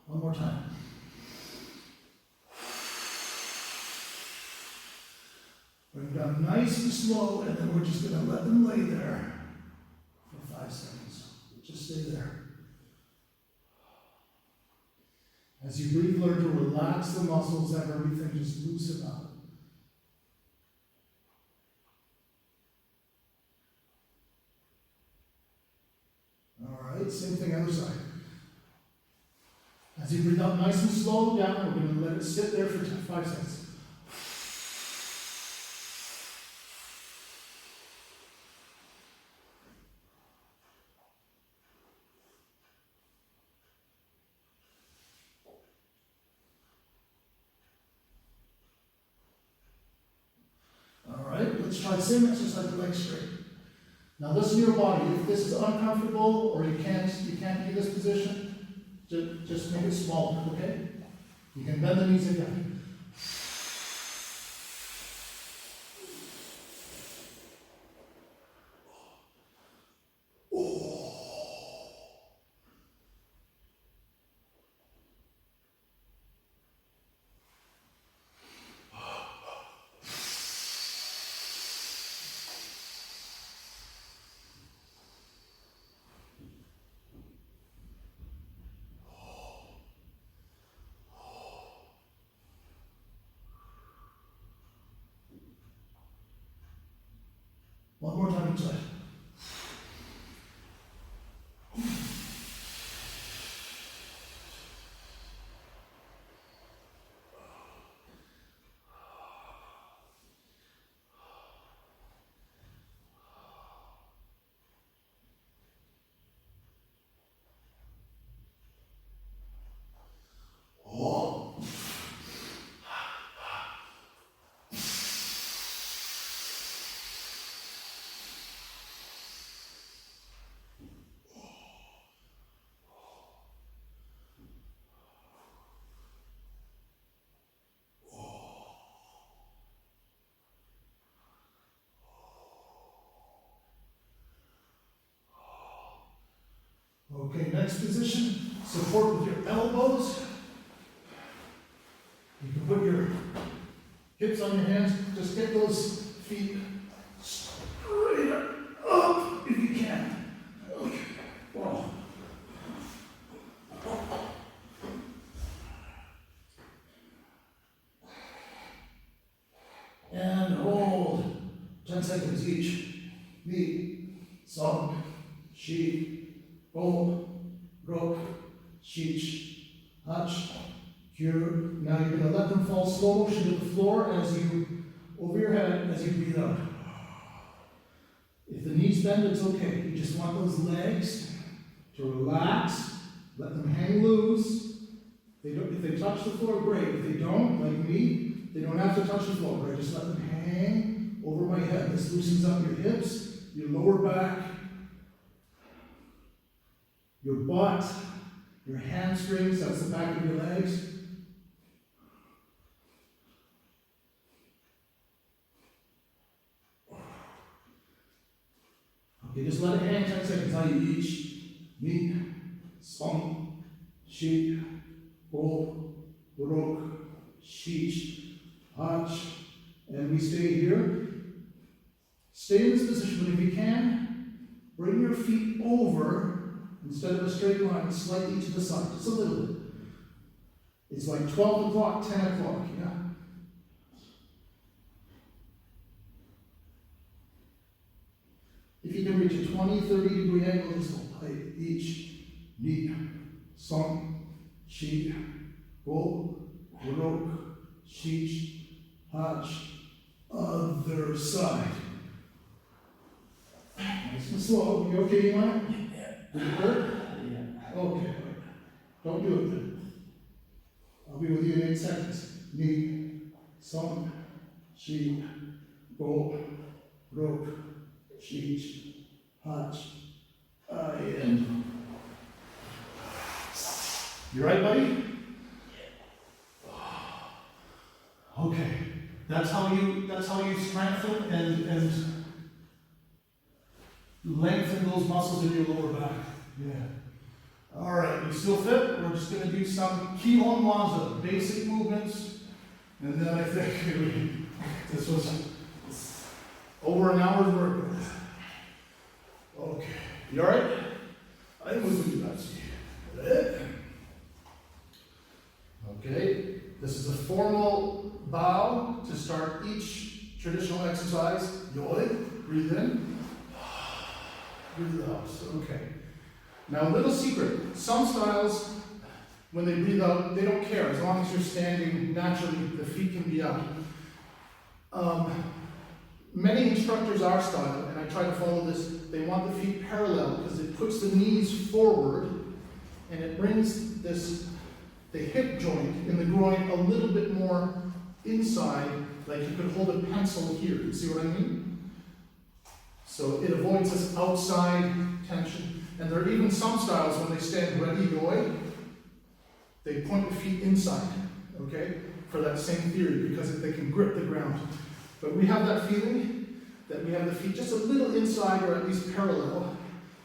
One more time. Bring them down nice and slow, and then we're just going to let them lay there for 5 seconds. Just stay there. As you breathe, learn to relax the muscles of everything, just loosen up. All right, same thing other side. As you breathe out nice and slow down, we're going to let it sit there for 5 seconds. All right, let's try the same exercise with legs straight. Now listen to your body. If this is uncomfortable or you can't do this position, just make it smaller, okay? You can bend the knees again. One more time each side. Okay, next position, support with your elbows. You can put your hips on your hands, just get those feet straight up if you can. Okay. Wow. seconds each. Ni, son, shi, go, rok, shich, hach, kyur. Now you're going to let them fall slow motion to the floor as you, over your head as you breathe out. If the knees bend, it's okay. You just want those legs to relax, let them hang loose. If they touch the floor, great. If they don't, like me, they don't have to touch the floor, right? Just let them hang over my head. This loosens up your hips, your lower back, your butt, your hamstrings, that's the back of your legs. Okay, just let it hang 10 seconds. Now you each, ni, son, shi, go, rok, shich, hach, and we stay here. Stay in this position, but if you can, bring your feet over, instead of a straight line, slightly to the side, just a little bit. It's like 12 o'clock, 10 o'clock, yeah? If you can reach a 20, 30-degree angle, just go each, ni, son, shi, go, rok, shich, hach, other side. Nice and slow. You okay, Iman? Yeah. Did it hurt? Yeah. Okay. Don't do it then. I'll be with you in 8 seconds. Ni, son, shi, go, rok, shich, hach, and. You right, buddy? Okay. That's how you strengthen and lengthen those muscles in your lower back. Yeah. All right, you still fit? We're just going to do some Kihon Waza, basic movements, and then I think this was over an hour's work. Okay. You all right? I think we'll do that. See. Okay. This is a formal bow to start each traditional exercise. Yoi. Breathe in. Breathe out. Okay. Now, a little secret. Some styles, when they breathe out, they don't care. As long as you're standing naturally, the feet can be out. Many instructors our style, and I try to follow this, they want the feet parallel because it puts the knees forward and it brings the hip joint in the groin a little bit more inside, like you could hold a pencil here. You see what I mean? So it avoids this outside tension. And there are even some styles when they stand ready yoi, they point the feet inside, okay? For that same theory, because they can grip the ground. But we have that feeling that we have the feet just a little inside or at least parallel.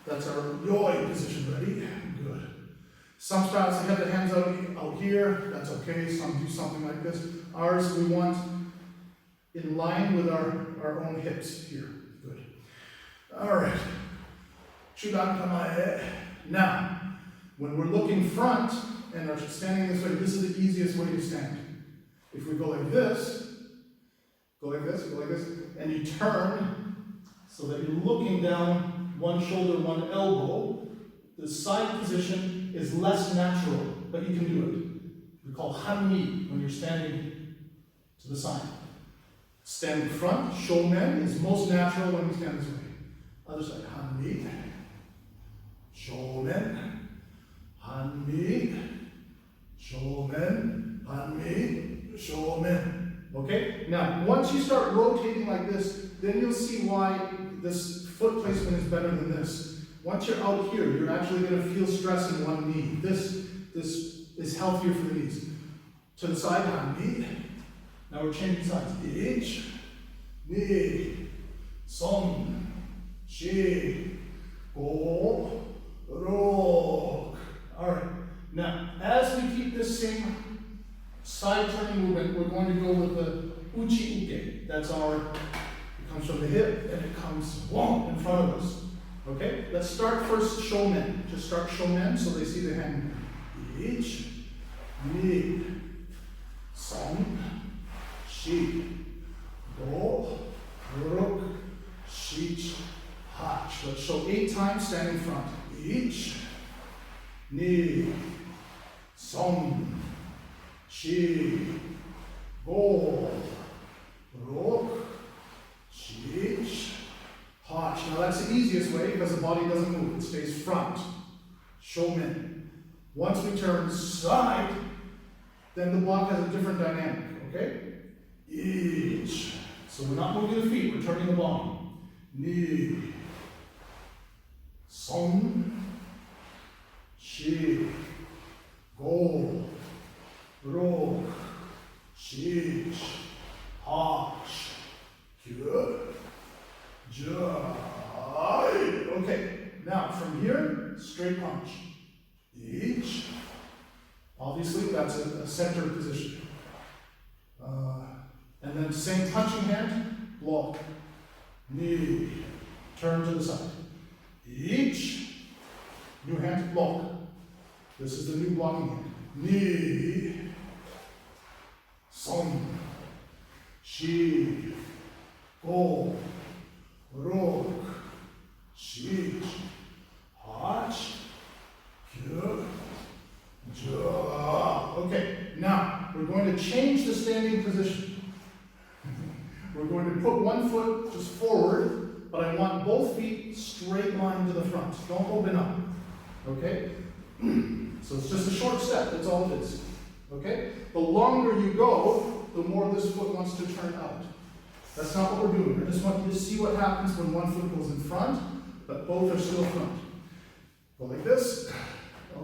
That's our yoi position. Ready? Good. Some styles, they have the hands out here. That's okay. Some do something like this. Ours, we want in line with our own hips here. Good. All right. Chudan kamae. Now, when we're looking front and are standing this way, this is the easiest way to stand. If we go like this, and you turn so that you're looking down one shoulder, one elbow, the side position is less natural, but you can do it. We call hanmi when you're standing to the side. Standing front, shomen, is most natural when we stand this way. Other side, hanmi, shomen, hanmi, shomen, hanmi, shomen. Okay? Now, once you start rotating like this, then you'll see why this foot placement is better than this. Once you're out here, you're actually going to feel stress in one knee. This is healthier for the knees. To the side, hanmi. Now we're changing sides. Ich, ni, son, shi, go, rok. Alright. Now, as we keep this same side turning movement, we're going to go with the uchi uke. That's it comes from the hip and it comes in front of us. Okay? Let's start first shomen. Just start shomen so they see the hand. Ich, ni, son, shi, go, rok, Shich, hach. Let's show 8 times standing front. Ich, ni, som, shi, go, rok, shich, hach. Now that's the easiest way because the body doesn't move. It stays front. Shomen. Once we turn side, then the block has a different dynamic, okay? Ich. So we're not moving the feet, we're turning the body. Ni. Som. Shi. Go. Ro. Shi. Hash. Kyu. Jai. Okay, now from here, straight punch. Ich. Obviously, that's a center position. And then same punching hand, block. Knee. Turn to the side. Ich. New hand, block. This is the new blocking hand. Knee. Som. Shi. Go. Rok. Shi. Hach. Kyu. Ja. Okay, now we're going to change the standing position. We're going to put one foot just forward, but I want both feet straight line to the front. Don't open up. Okay? So it's just a short step, that's all it is. Okay? The longer you go, the more this foot wants to turn out. That's not what we're doing. I just want you to see what happens when one foot goes in front, but both are still front. Go like this.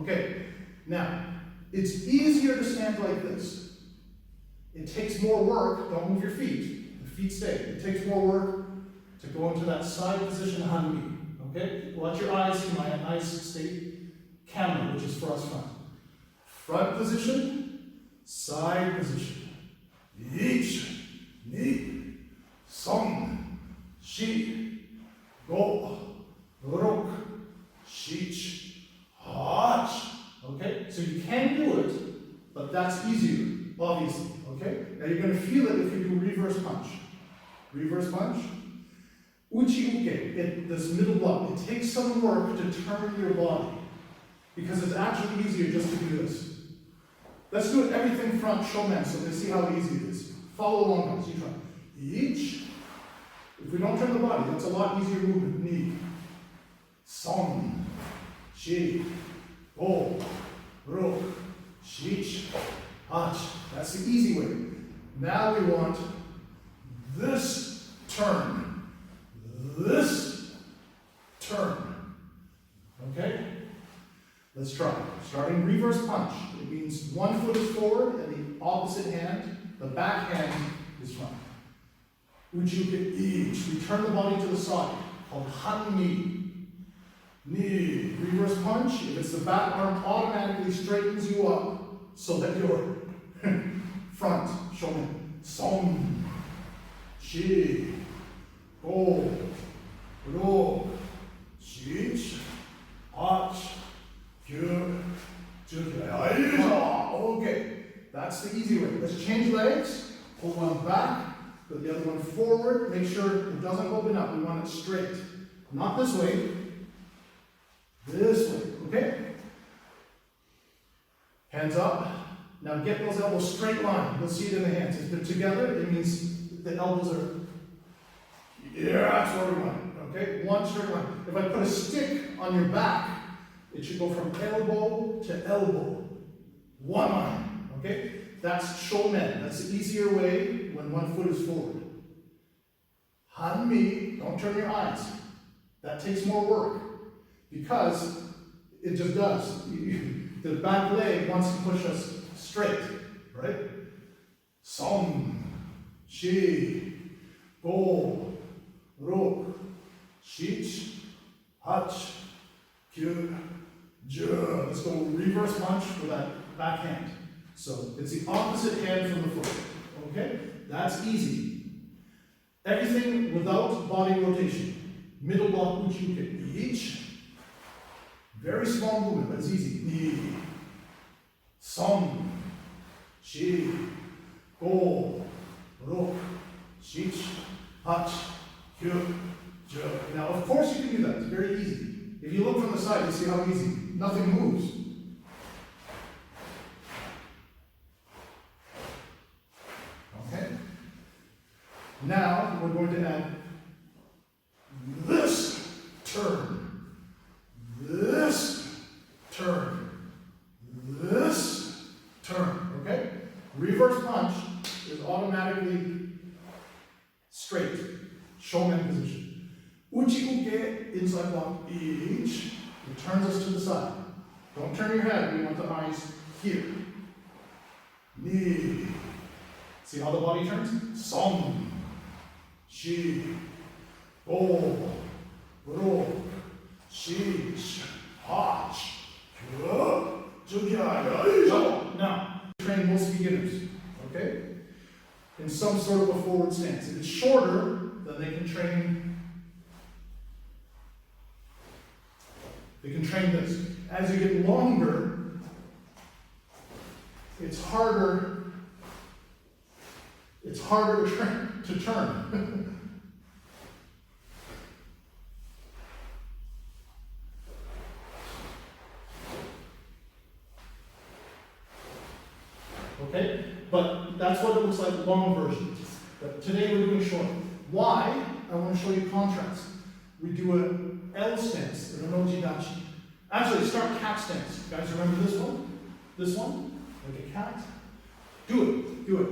Okay. Now, it's easier to stand like this. It takes more work. Don't move your feet. The feet stay. It takes more work to go into that side position, hanmi. Okay? Watch your eyes see my nice state camera, which is for us front. Front position, side position. Ich, ni, som, shi, go, rok, shich, hach. Okay? So you can do it, but that's easier, obviously. Okay? Now you're going to feel it if you do reverse punch. Reverse punch. Uchi uke, this middle block. It takes some work to turn your body because it's actually easier just to do this. Let's do it everything front shomen so they see how easy it is. Follow along, guys. You try. Ich. If we don't turn the body, that's a lot easier movement. Ni. Som. Shi. Go. Rok. Shich. Hach. That's the easy way. Now we want this turn. This turn. Okay? Let's try. Starting reverse punch. It means one foot is forward and the opposite hand, the back hand, is front. Ujuka ich. We turn the body to the side, called hanmi. Knee. Reverse punch. If it's the back arm, automatically straightens you up so that you're front. Shomen. Som. Shi. Go. Ro. Shich. Hach. Kyu. Okay, that's the easy way. Let's change legs. Pull one back, put the other one forward. Make sure it doesn't open up. We want it straight. Not this way. This way. Okay? Hands up. Now get those elbows straight line. You'll see it in the hands. If they're together, it means the elbows are. Yeah, that's where we want it. Okay? One straight line. If I put a stick on your back, it should go from elbow to elbow. One line. Okay? That's shomen. That's the easier way when one foot is forward. Hanmi, don't turn your eyes. That takes more work. Because it just does. The back leg wants to push us straight. Right? Som. Shi. Go. Rok. Shich. Hach. Kyu. Let's go reverse punch with that back hand. So it's the opposite hand from the foot. Okay? That's easy. Everything without body rotation. Middle block uchuke. Ich. Very small movement, but it's easy. Ni. Som. Shi. Go. Rok. Shich. Hach. Kyu. Now, of course you can do that. It's very easy. If you look from the side, you see how easy. Nothing moves. Okay? Now, we're going to add this turn. This turn. This turn. Okay? Reverse punch is automatically straight. Showman position. Uchi uke, inside block, each. It turns us to the side. Don't turn your head, we want the eyes here. Knee. See how the body turns? Song. Shi. Go. Ro. Shi. Hach. Now, train most beginners, okay? In some sort of a forward stance. If it's shorter, then they can train this. As you get longer, it's harder to turn. Okay? But that's what it looks like, long version. But today we're doing short. Why? I want to show you contrast. We do a L stance, an Onoji Dachi. Actually, start cat stance. You guys remember this one? This one? Like a cat? Do it. Do it.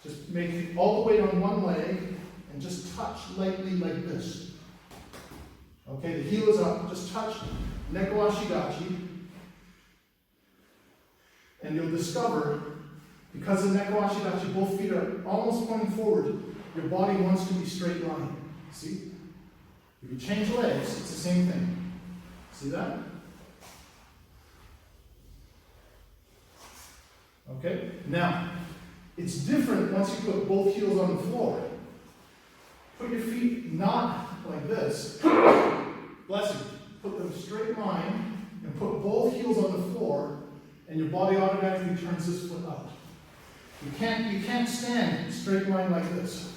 Just make all the weight on one leg and just touch lightly like this. Okay, the heel is up. Just touch Neko Ashigachi. And you'll discover, because of Neko Ashigachi, both feet are almost pointing forward, your body wants to be straight line. See? If you change legs, it's the same thing. See that? Okay? Now, it's different once you put both heels on the floor. Put your feet not like this. Bless you. Put them straight line and put both heels on the floor, and your body automatically turns this foot out. You can't stand straight line like this.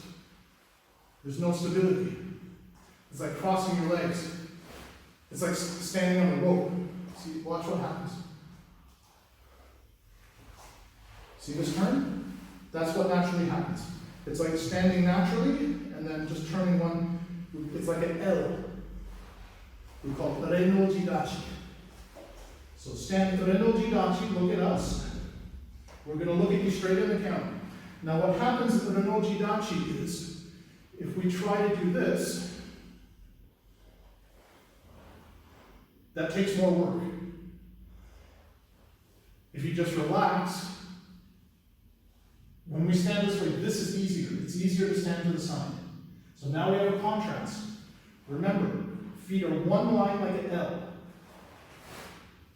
There's no stability. It's like crossing your legs. It's like standing on a rope. See, watch what happens. See this turn? That's what naturally happens. It's like standing naturally and then just turning one. It's like an L. We call it Renoji Dachi. So stand Renoji Dachi, look at us. We're going to look at you straight in the camera. Now what happens with Renoji Dachi is, if we try to do this, that takes more work. If you just relax, when we stand this way, this is easier. It's easier to stand to the side. So now we have a contrast. Remember, feet are one line like an L.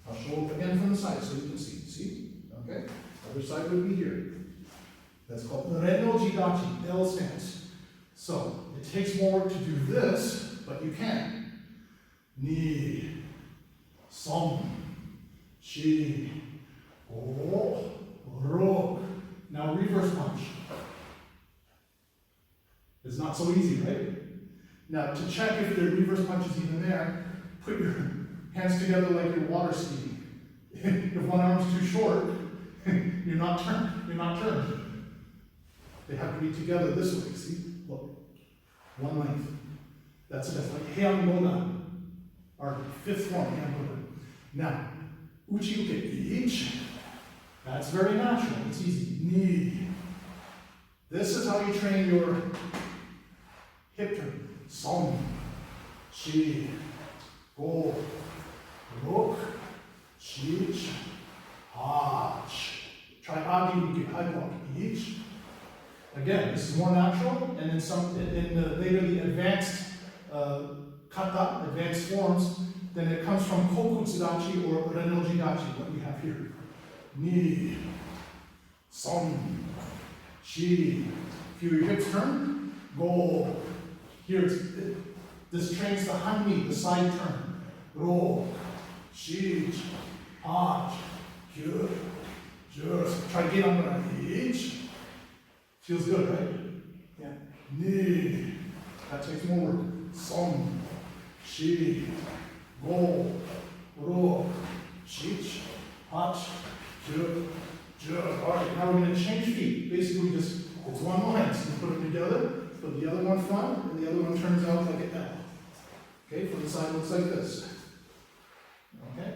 I'll show it again from the side so you can see. See? Okay? Other side would be here. That's called Renoji Dachi, L stance. So, it takes more work to do this, but you can. Ni, Som, Shi, Go, Ro. Now reverse punch. It's not so easy, right? Now to check if the reverse punch is even there, put your hands together like you're water skiing. If one arm's too short, you're not turned. They have to be together this way, see? Look. One length. That's like Heian Modan, our fifth form, Heian Modan. Now, Uchi Uke each. That's very natural. It's easy. Knee. This is how you train your hip turn. Som, Shi, Go, Rok, Shich, Hach. Try Agi Uke high block each. Again, this is more natural, and later the advanced kata, advanced forms, then it comes from Kokutsudachi or Renoji Dachi, what we have here. Ni, Som, Shi. Feel your hips turn. Go. Here, this trains the hanmi, the side turn. Ro, Shi, Hach, Kyu, just try to get on the each. Feels good, right? Yeah. Ni, That takes more work. Som, shi, go, ro, shich, hach, ju, ju. All right, now we're going to change feet. Basically, just it's one line. So you put them together, put the other one front, and the other one turns out like an L. Okay, from the side looks like this. Okay.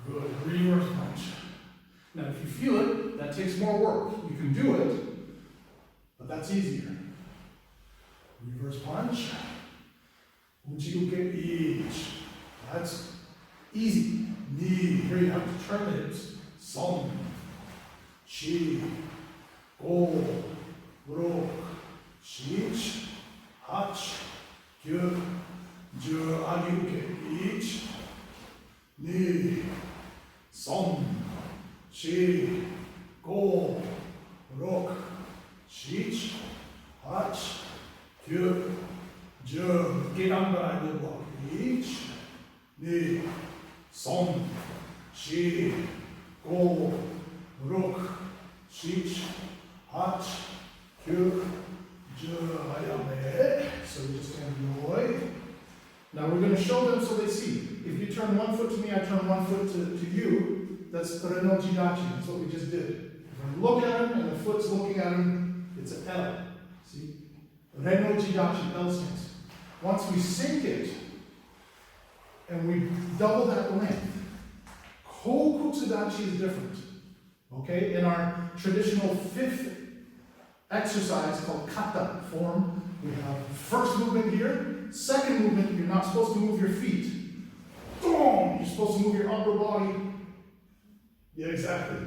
Good. Reverse punch. Now, if you feel it, that takes more work. You can do it, but that's easier. Reverse punch. Uchi uke ich. That's easy. Knee. Here you have to turn the hips. Som. Chi. Go. Ro. Shich. Hach. Gyu. Ju. Agi uke ich. Knee. Som. Chi. Go. Rok. Shich. Hach. Gyu. Ju. Get under I will walk. Ich. Knee. Som. Chi. Go. Rok. Shich. Hach. Gyu. Ju. Ayame. So we just enjoy. Now we're going to show them so they see. If you turn one foot to me, I turn one foot to you. That's Reno Jidachi. That's what we just did. If I look at him and the foot's looking at him, it's an L. See? Reno Jidachi, L stance. Once we sink it and we double that length, Kokutsudachi is different. Okay? In our traditional fifth exercise called kata form, we have first movement here. Second movement, you're not supposed to move your feet. Boom! You're supposed to move your upper body. Yeah, exactly.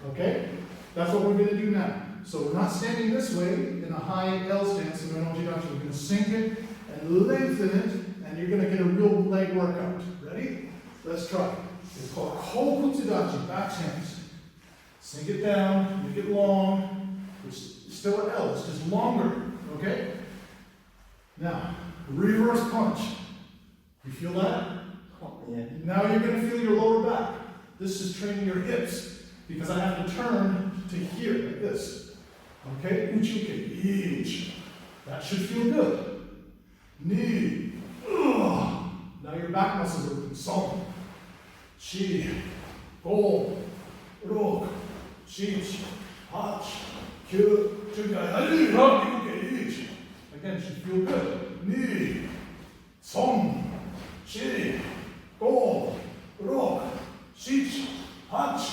Okay? That's what we're going to do now. So we're not standing this way in a high L stance in Reno Jidachi. We're going to sink it and lengthen it, and you're going to get a real leg workout. Ready? Let's try. It's called Kokutsudachi, back stance. Sink it down, make it long. It's still an L, it's just longer. Okay? Now, reverse punch. You feel that? Yeah. Now you're going to feel your lower back. This is training your hips because I have to turn to here like this. Okay? Uchuke. Ich. That should feel good. Knee. Ugh. Now your back muscles are open. Som. Chi. Go. Rok. Shich. Hach. Kyu. Chugai. Ich. Again, should feel good. Knee. Som. Chi. Go. Rok. Shich. Hach.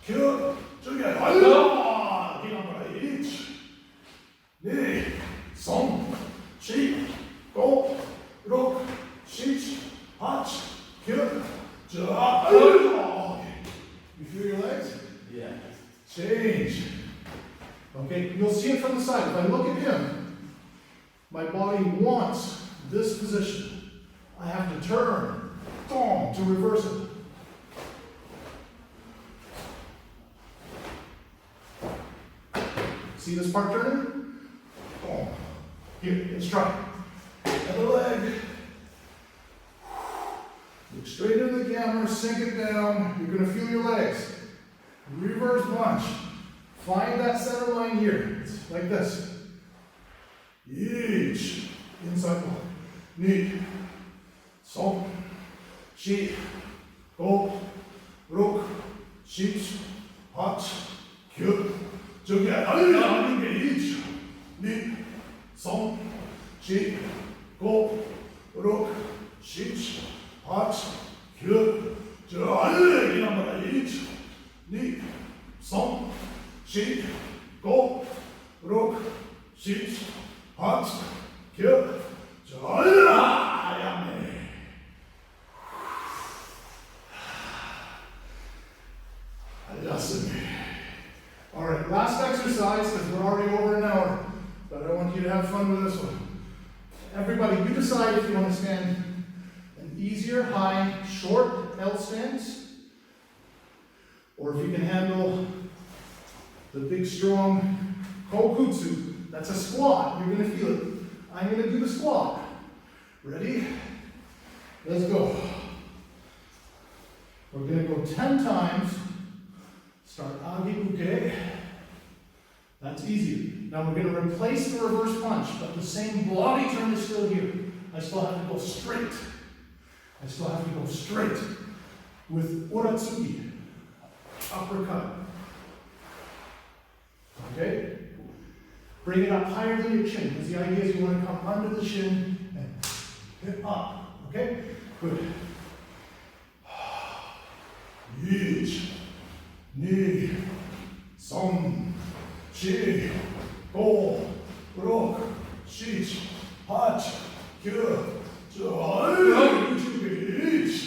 Kyu. Chugai. Ich. Knee. Som. Chi. Go. Rok. Shich. Hach. Kyu. You feel your legs? Yeah. Change. Okay, you'll see it from the side. If I look at him, my body wants this position. I have to turn, boom, to reverse it. See this part turning? Boom. Here, let's try. Other leg. Look straight into the camera, sink it down. You're going to feel your legs. Reverse punch. Find that center line here. It's like this. Ich. Inside block. Knee. Som. Chi. Go. Rok. Shich. Hach. Kyu. Juge. Ich. Knee. Som. Chi. Go. Rok. Shich. Hach. Kyu. Juge. Ich. Knee. Som. Chi. Go. Rok. Shich. Hach. Kyu. All right, last exercise because we're already over an hour, but I want you to have fun with this one. Everybody, you decide if you want to stand an easier, high, short L stance, or if you can handle the big, strong Kokutsu. That's a squat. You're going to feel it. I'm going to do the squat. Ready? Let's go. We're going to go 10 times. Start agi uke. That's easier. Now we're going to replace the reverse punch, but the same body turn is still here. I still have to go straight. I still have to go straight with Uratsuki, uppercut. Okay? Bring it up higher than your chin, because the idea is you want to come under the chin and hit up. Okay? Good. Ich, ni, som, chi, go, rok, shich, hach, kyo, jai, ich.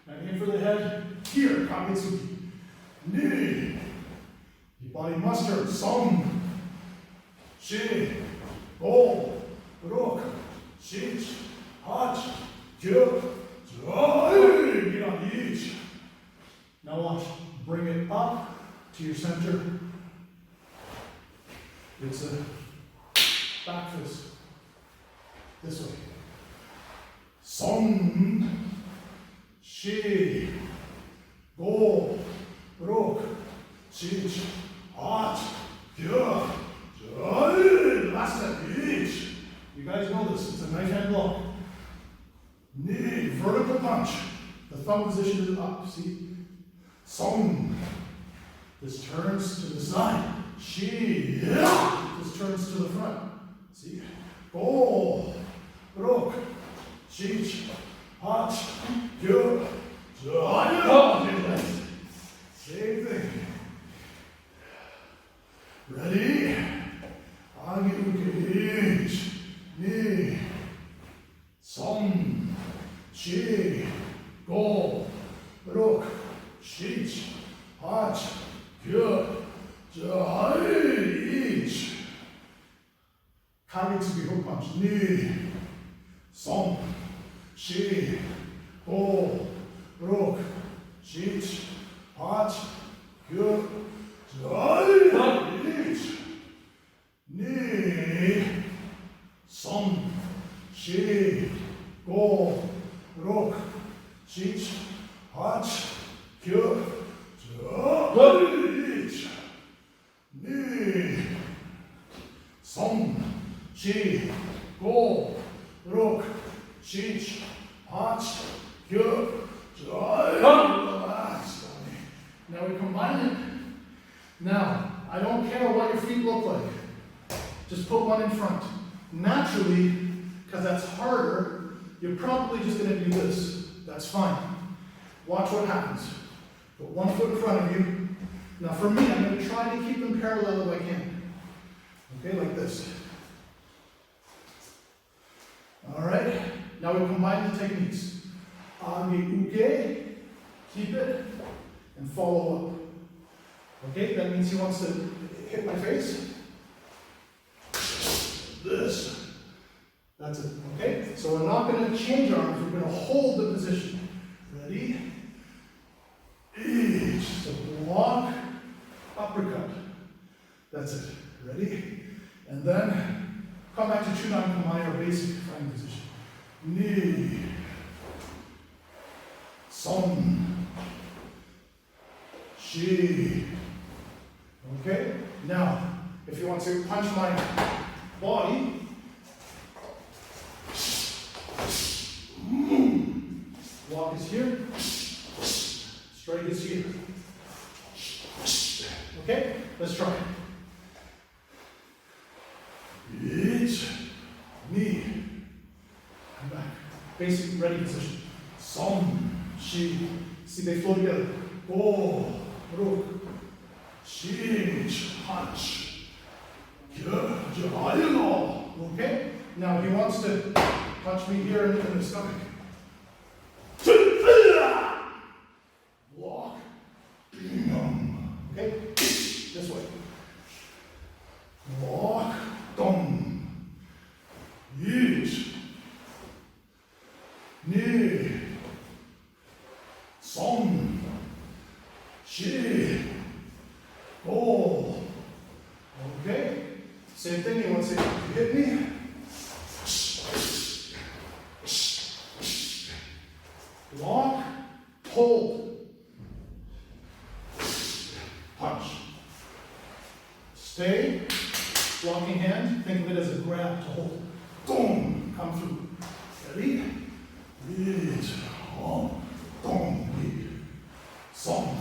And aim for the head here, Kaketsuki. Ni, your body muster, som, chi, go, rok, shich, hach, kyo, jai. Get on each. Now watch, bring it up to your center. It's a back fist. This way. Son, shi, go, rok, chich, hot, kyo, jai. Last step, each. You guys know this, it's a knife hand block. Knee, vertical punch. The thumb position is up, see? Song. This turns to the side. She. This turns to the front. See? Go. Rok. Chich. Hot. Kyo. Jaya. Same thing. Ready? Agi. Ni. Song. Chi. Go. Rok. Shich, hach, kyo, jai, ich. Kaketsuki hook punch. Ni, som, shi, go, rok, shich, hach, kyo, jai, ich. Ni, som, shi, go, rok, shich, hach, kyo, jai, ni, som, chi, go, rok, chich, hach, kyo, jai. Relax. Now we combine it. Now, I don't care what your feet look like. Just put one in front. Naturally, because that's harder, you're probably just going to do this. That's fine. Watch what happens. Put one foot in front of you. Now for me, I'm going to try to keep them parallel if I can. Okay, like this. Alright, now we combine the techniques. Age uke, keep it, and follow up. Okay, that means he wants to hit my face. This. That's it, okay? So we're not going to change arms, we're going to hold the position. Ready? Each. So block, uppercut. That's it. Ready? And then come back to Chunan Kamai, or basic fighting position. Knee. Son. Shi. Okay? Now, if you want to punch my body, walk is here. Straight is here. Okay, let's try. Each, knee. Come back. Basic ready position. Som, shi. See, they flow together. Go, rok, shi, hunch. Okay? Now he wants to punch me here in the stomach. Walk. Okay? This way. Walk. Dong. Each. Knee. Som. Shi. Go. Okay? Same thing, you want to say, hit me. Walk, hold, punch, stay, Blocking hand, think of it as a grab to hold. Boom, come through. Ready? Reach, on, dong, reach. Song,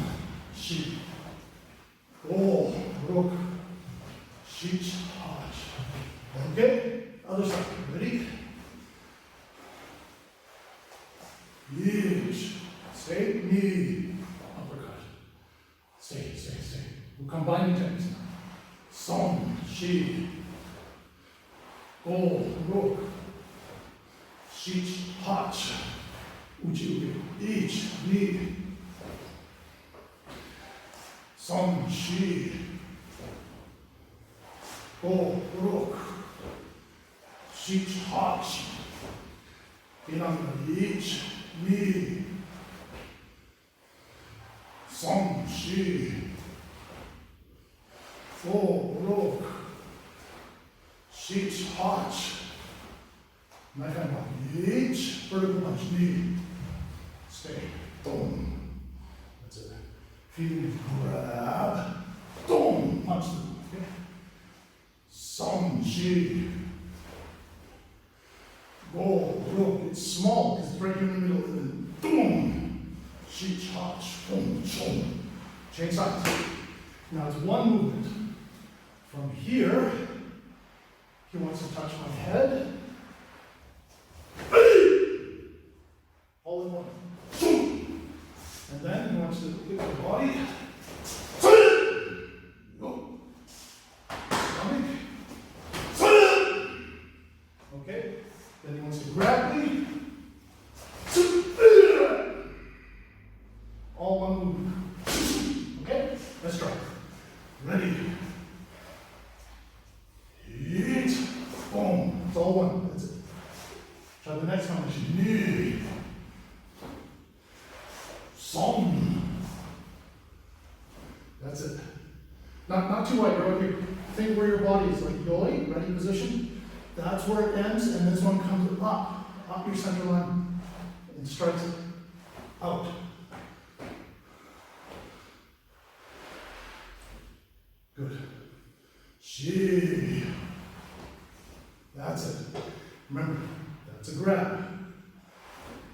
shi. Go, rook, shich, hash. Okay, other side. Ready? Reach, stay, knee, uppercut. Stay. We're combining techniques now. Song, shi. Go, rook. Shich, hash. Uchi, each, knee. Song, shi. Go, rook. Shich, hash. Inang, each, knee. Song, shi. Go, rook. Shich, hash. Knife hand block. Each, vertical punch, knee. Stay. Boom. That's it. Feeling grab. Boom. Punch through. Okay. Song, shi. Go, rook. It's small because it's right here in the middle. And then boom. Shich, hash. Boom, boom. Change sides. Now it's one movement. From here, he wants to touch my head. All in one. And then he wants to hit my body. Go. Stomach. Okay. Then he wants to grab me. All one movement. Okay? Let's try. Ready. Hit. Boom. It's all one. That's it. Try the next combination. Knee. Song. That's it. Not too wide, right here. Think where your body is, like yoi, ready position. That's where it ends, and this one comes up your center line, and strikes it out. Good. Shi. That's it. Remember, that's a grab.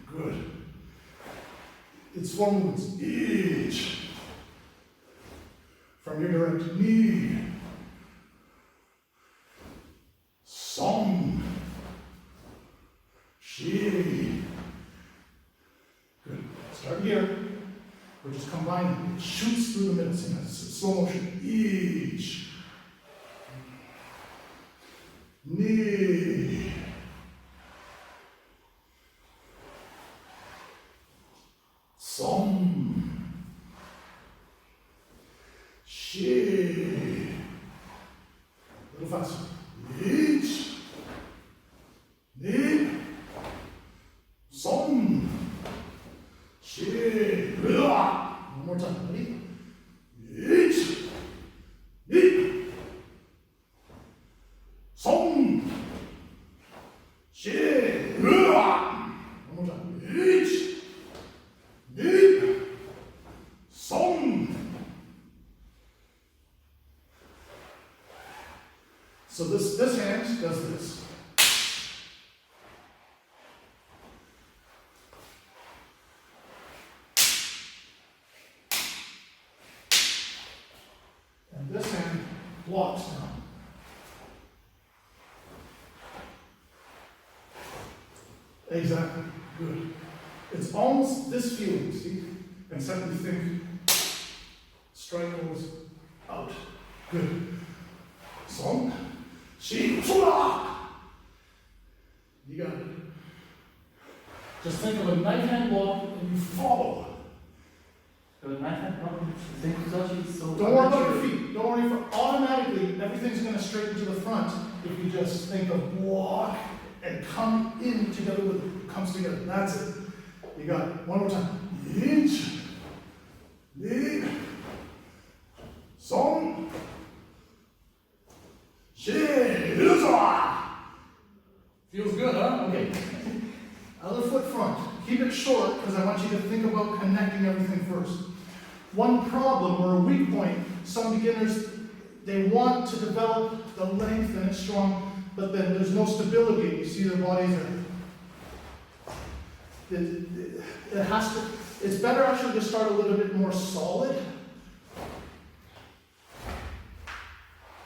Good. It's 4 movements each. From your direct knee. Song. Shi. Good. Start here. We're just combining. It shoots through the middle. See, that's slow motion. Each. Knee. Song. Shi. A little faster. Each. Knee. Song. Shi. One more time. Ready? Each. Knee. Song. Shi. One more time. Each. Knee. Song. So this hand does this. And this hand blocks now. Exactly. Good. It's almost this feeling, see? Except we think strike goes out. Good. Song. Shi. You got it. Just think of a knife hand block and you follow. The knife hand block, thank you, Josh, is so. Don't worry about your feet. Don't worry for automatically everything's gonna straighten to the front if you just think of block and come in together with it. Comes together. That's it. You got it. One more time. Each. Knee. Song. Shi. Feels good, huh? Okay. Other foot front. Keep it short because I want you to think about connecting everything first. One problem or a weak point, some beginners they want to develop the length and it's strong, but then there's no stability. You see their bodies are. It has to. It's better actually to start a little bit more solid.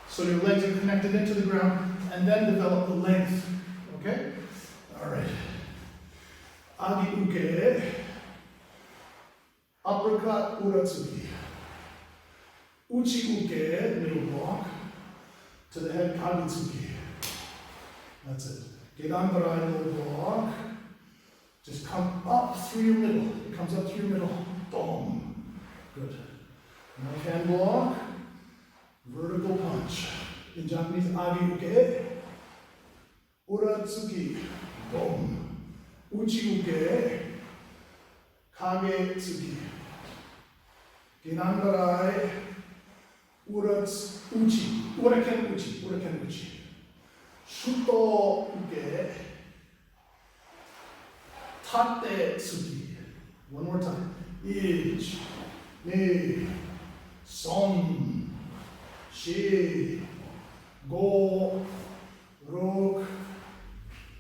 So your legs are connected into the ground, and then develop the length. Okay? All right. Agi uke. Uppercut uratsuki. Uchi uke, middle block. To the head, kagitsuki. That's it. Gedangarai, middle block. Just come up through your middle. It comes up through your middle. Boom. Good. Right hand block. Vertical punch. In Japanese, agi uke. Uratsuki. Boom. Uchi uke. Kage tsuki. Genangarai. Uchi. Uraken uchi. Uraken uchi. Shuto uke. Tate tsuki. One more time. Ich. Ni. Son. Shi. Go. Rok.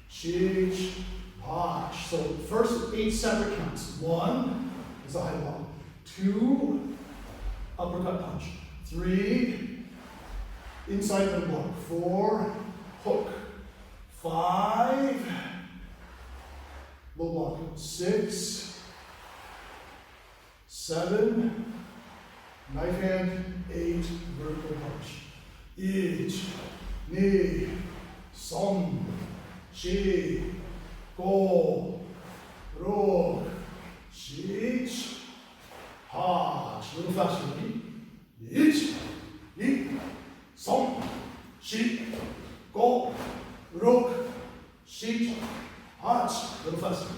Shich. Hach. So first 8 separate counts. 1 is a high block. 2, uppercut punch. 3, inside the block. 4, hook. 5, low block. 6, 7, knife hand. 8, vertical punch. Ich, ni, son, shi, go, ro, shich, hach. A little faster. Ich, ni, son, shi, go, ro, shich, hach. A little faster.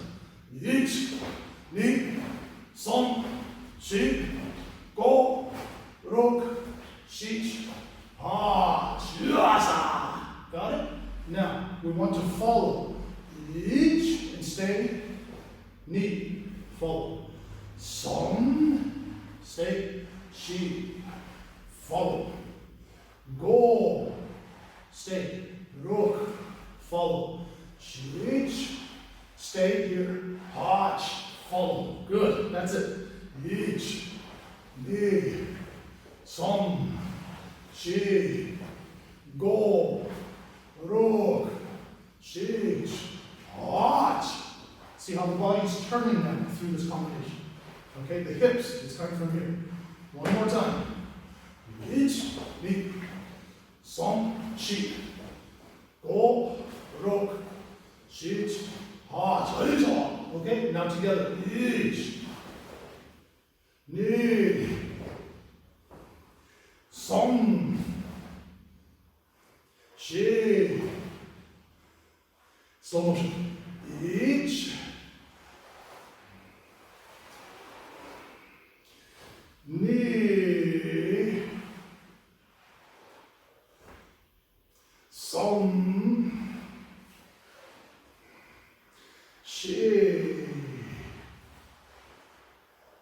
Ich, ni, son, shi, go, ro, shich, hach. Got it? Now, we want to follow. Ich and stay. Ni, follow. Son, stay. Shi, follow. Go, stay. Rok, follow. Shich, stay here. Hach, follow. Good, that's it. Ich, ni, son, shi, go, rok, shich, hach. See how the body's turning now through this combination. Okay, the hips, it's coming from here. One more time. Ich, ni, son, shi, go, rok, shich, hach. Okay, now together. Ich, ni, son, shi. Slow motion. Ich, ni, son, shi.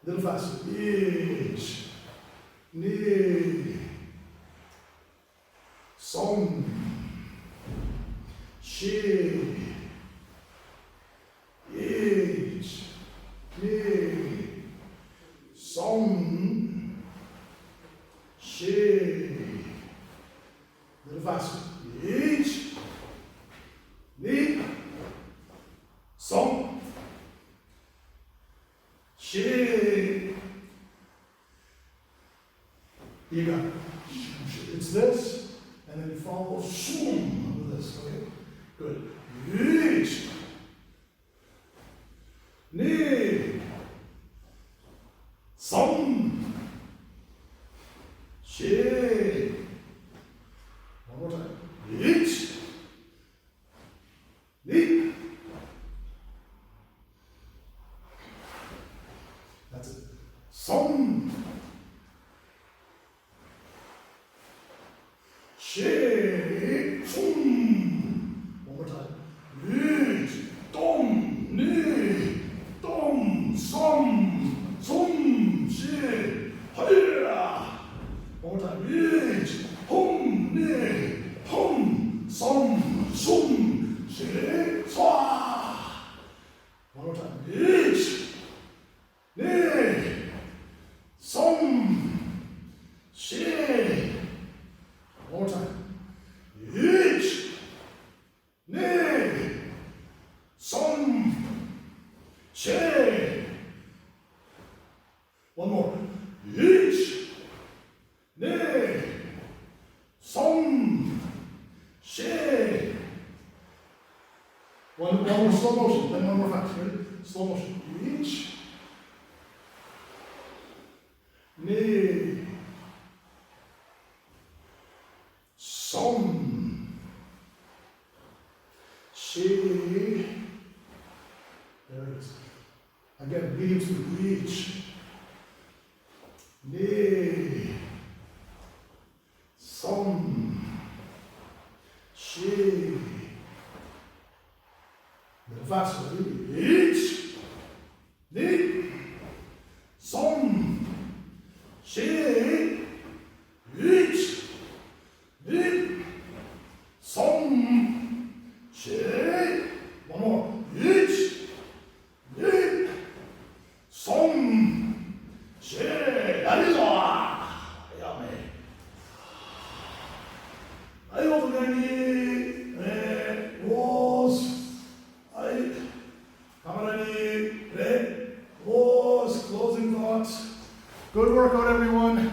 Little faster. Ich, ni, son, shi. Ich, ni, son, shi. Little faster. Ich, ni, son, shi. You got it. It's this, and then you follow with this, okay? Good. Ich, ni, son, shi. One more time. Ich, ni. That's it. Son, shi, fum. One more time. Ich, dom, ni, dom, som, shi, hiya. One more time. Ich, ho. slow motion. Then one more fast. Ready? Slow motion. Reach. Knee. Som. Shi. There it is. Again, medium speed. Reach. Knee. Som. Shi. A little faster. Reach. Knee. Som. Shi. Reach. Knee. Som. Shi. One more. Reach. Knee. Som. Shi. That is all. Ja, men. はい、お隣に、ウォース。はい、カメラに、ウォース、closing thoughts. Good workout, everyone.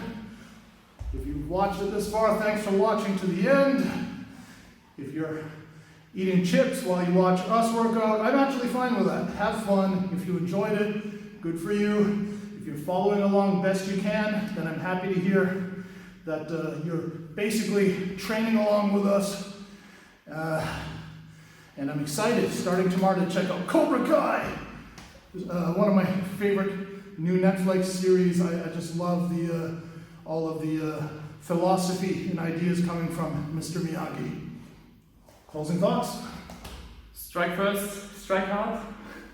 If you've watched it this far, thanks for watching to the end. If you're eating chips while you watch us work out, I'm actually fine with that. Have fun. If you enjoyed it, good for you. If you're following along best you can, then I'm happy to hear that you're basically training along with us. And I'm excited, starting tomorrow, to check out Cobra Kai. One of my favorite new Netflix series. I just love all of the philosophy and ideas coming from Mr. Miyagi. Closing thoughts? Strike first, strike hard,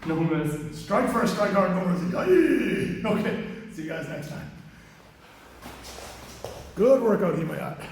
no mercy. Strike first, strike hard, no mercy. Aye. Okay, see you guys next time. Good workout, Himayat.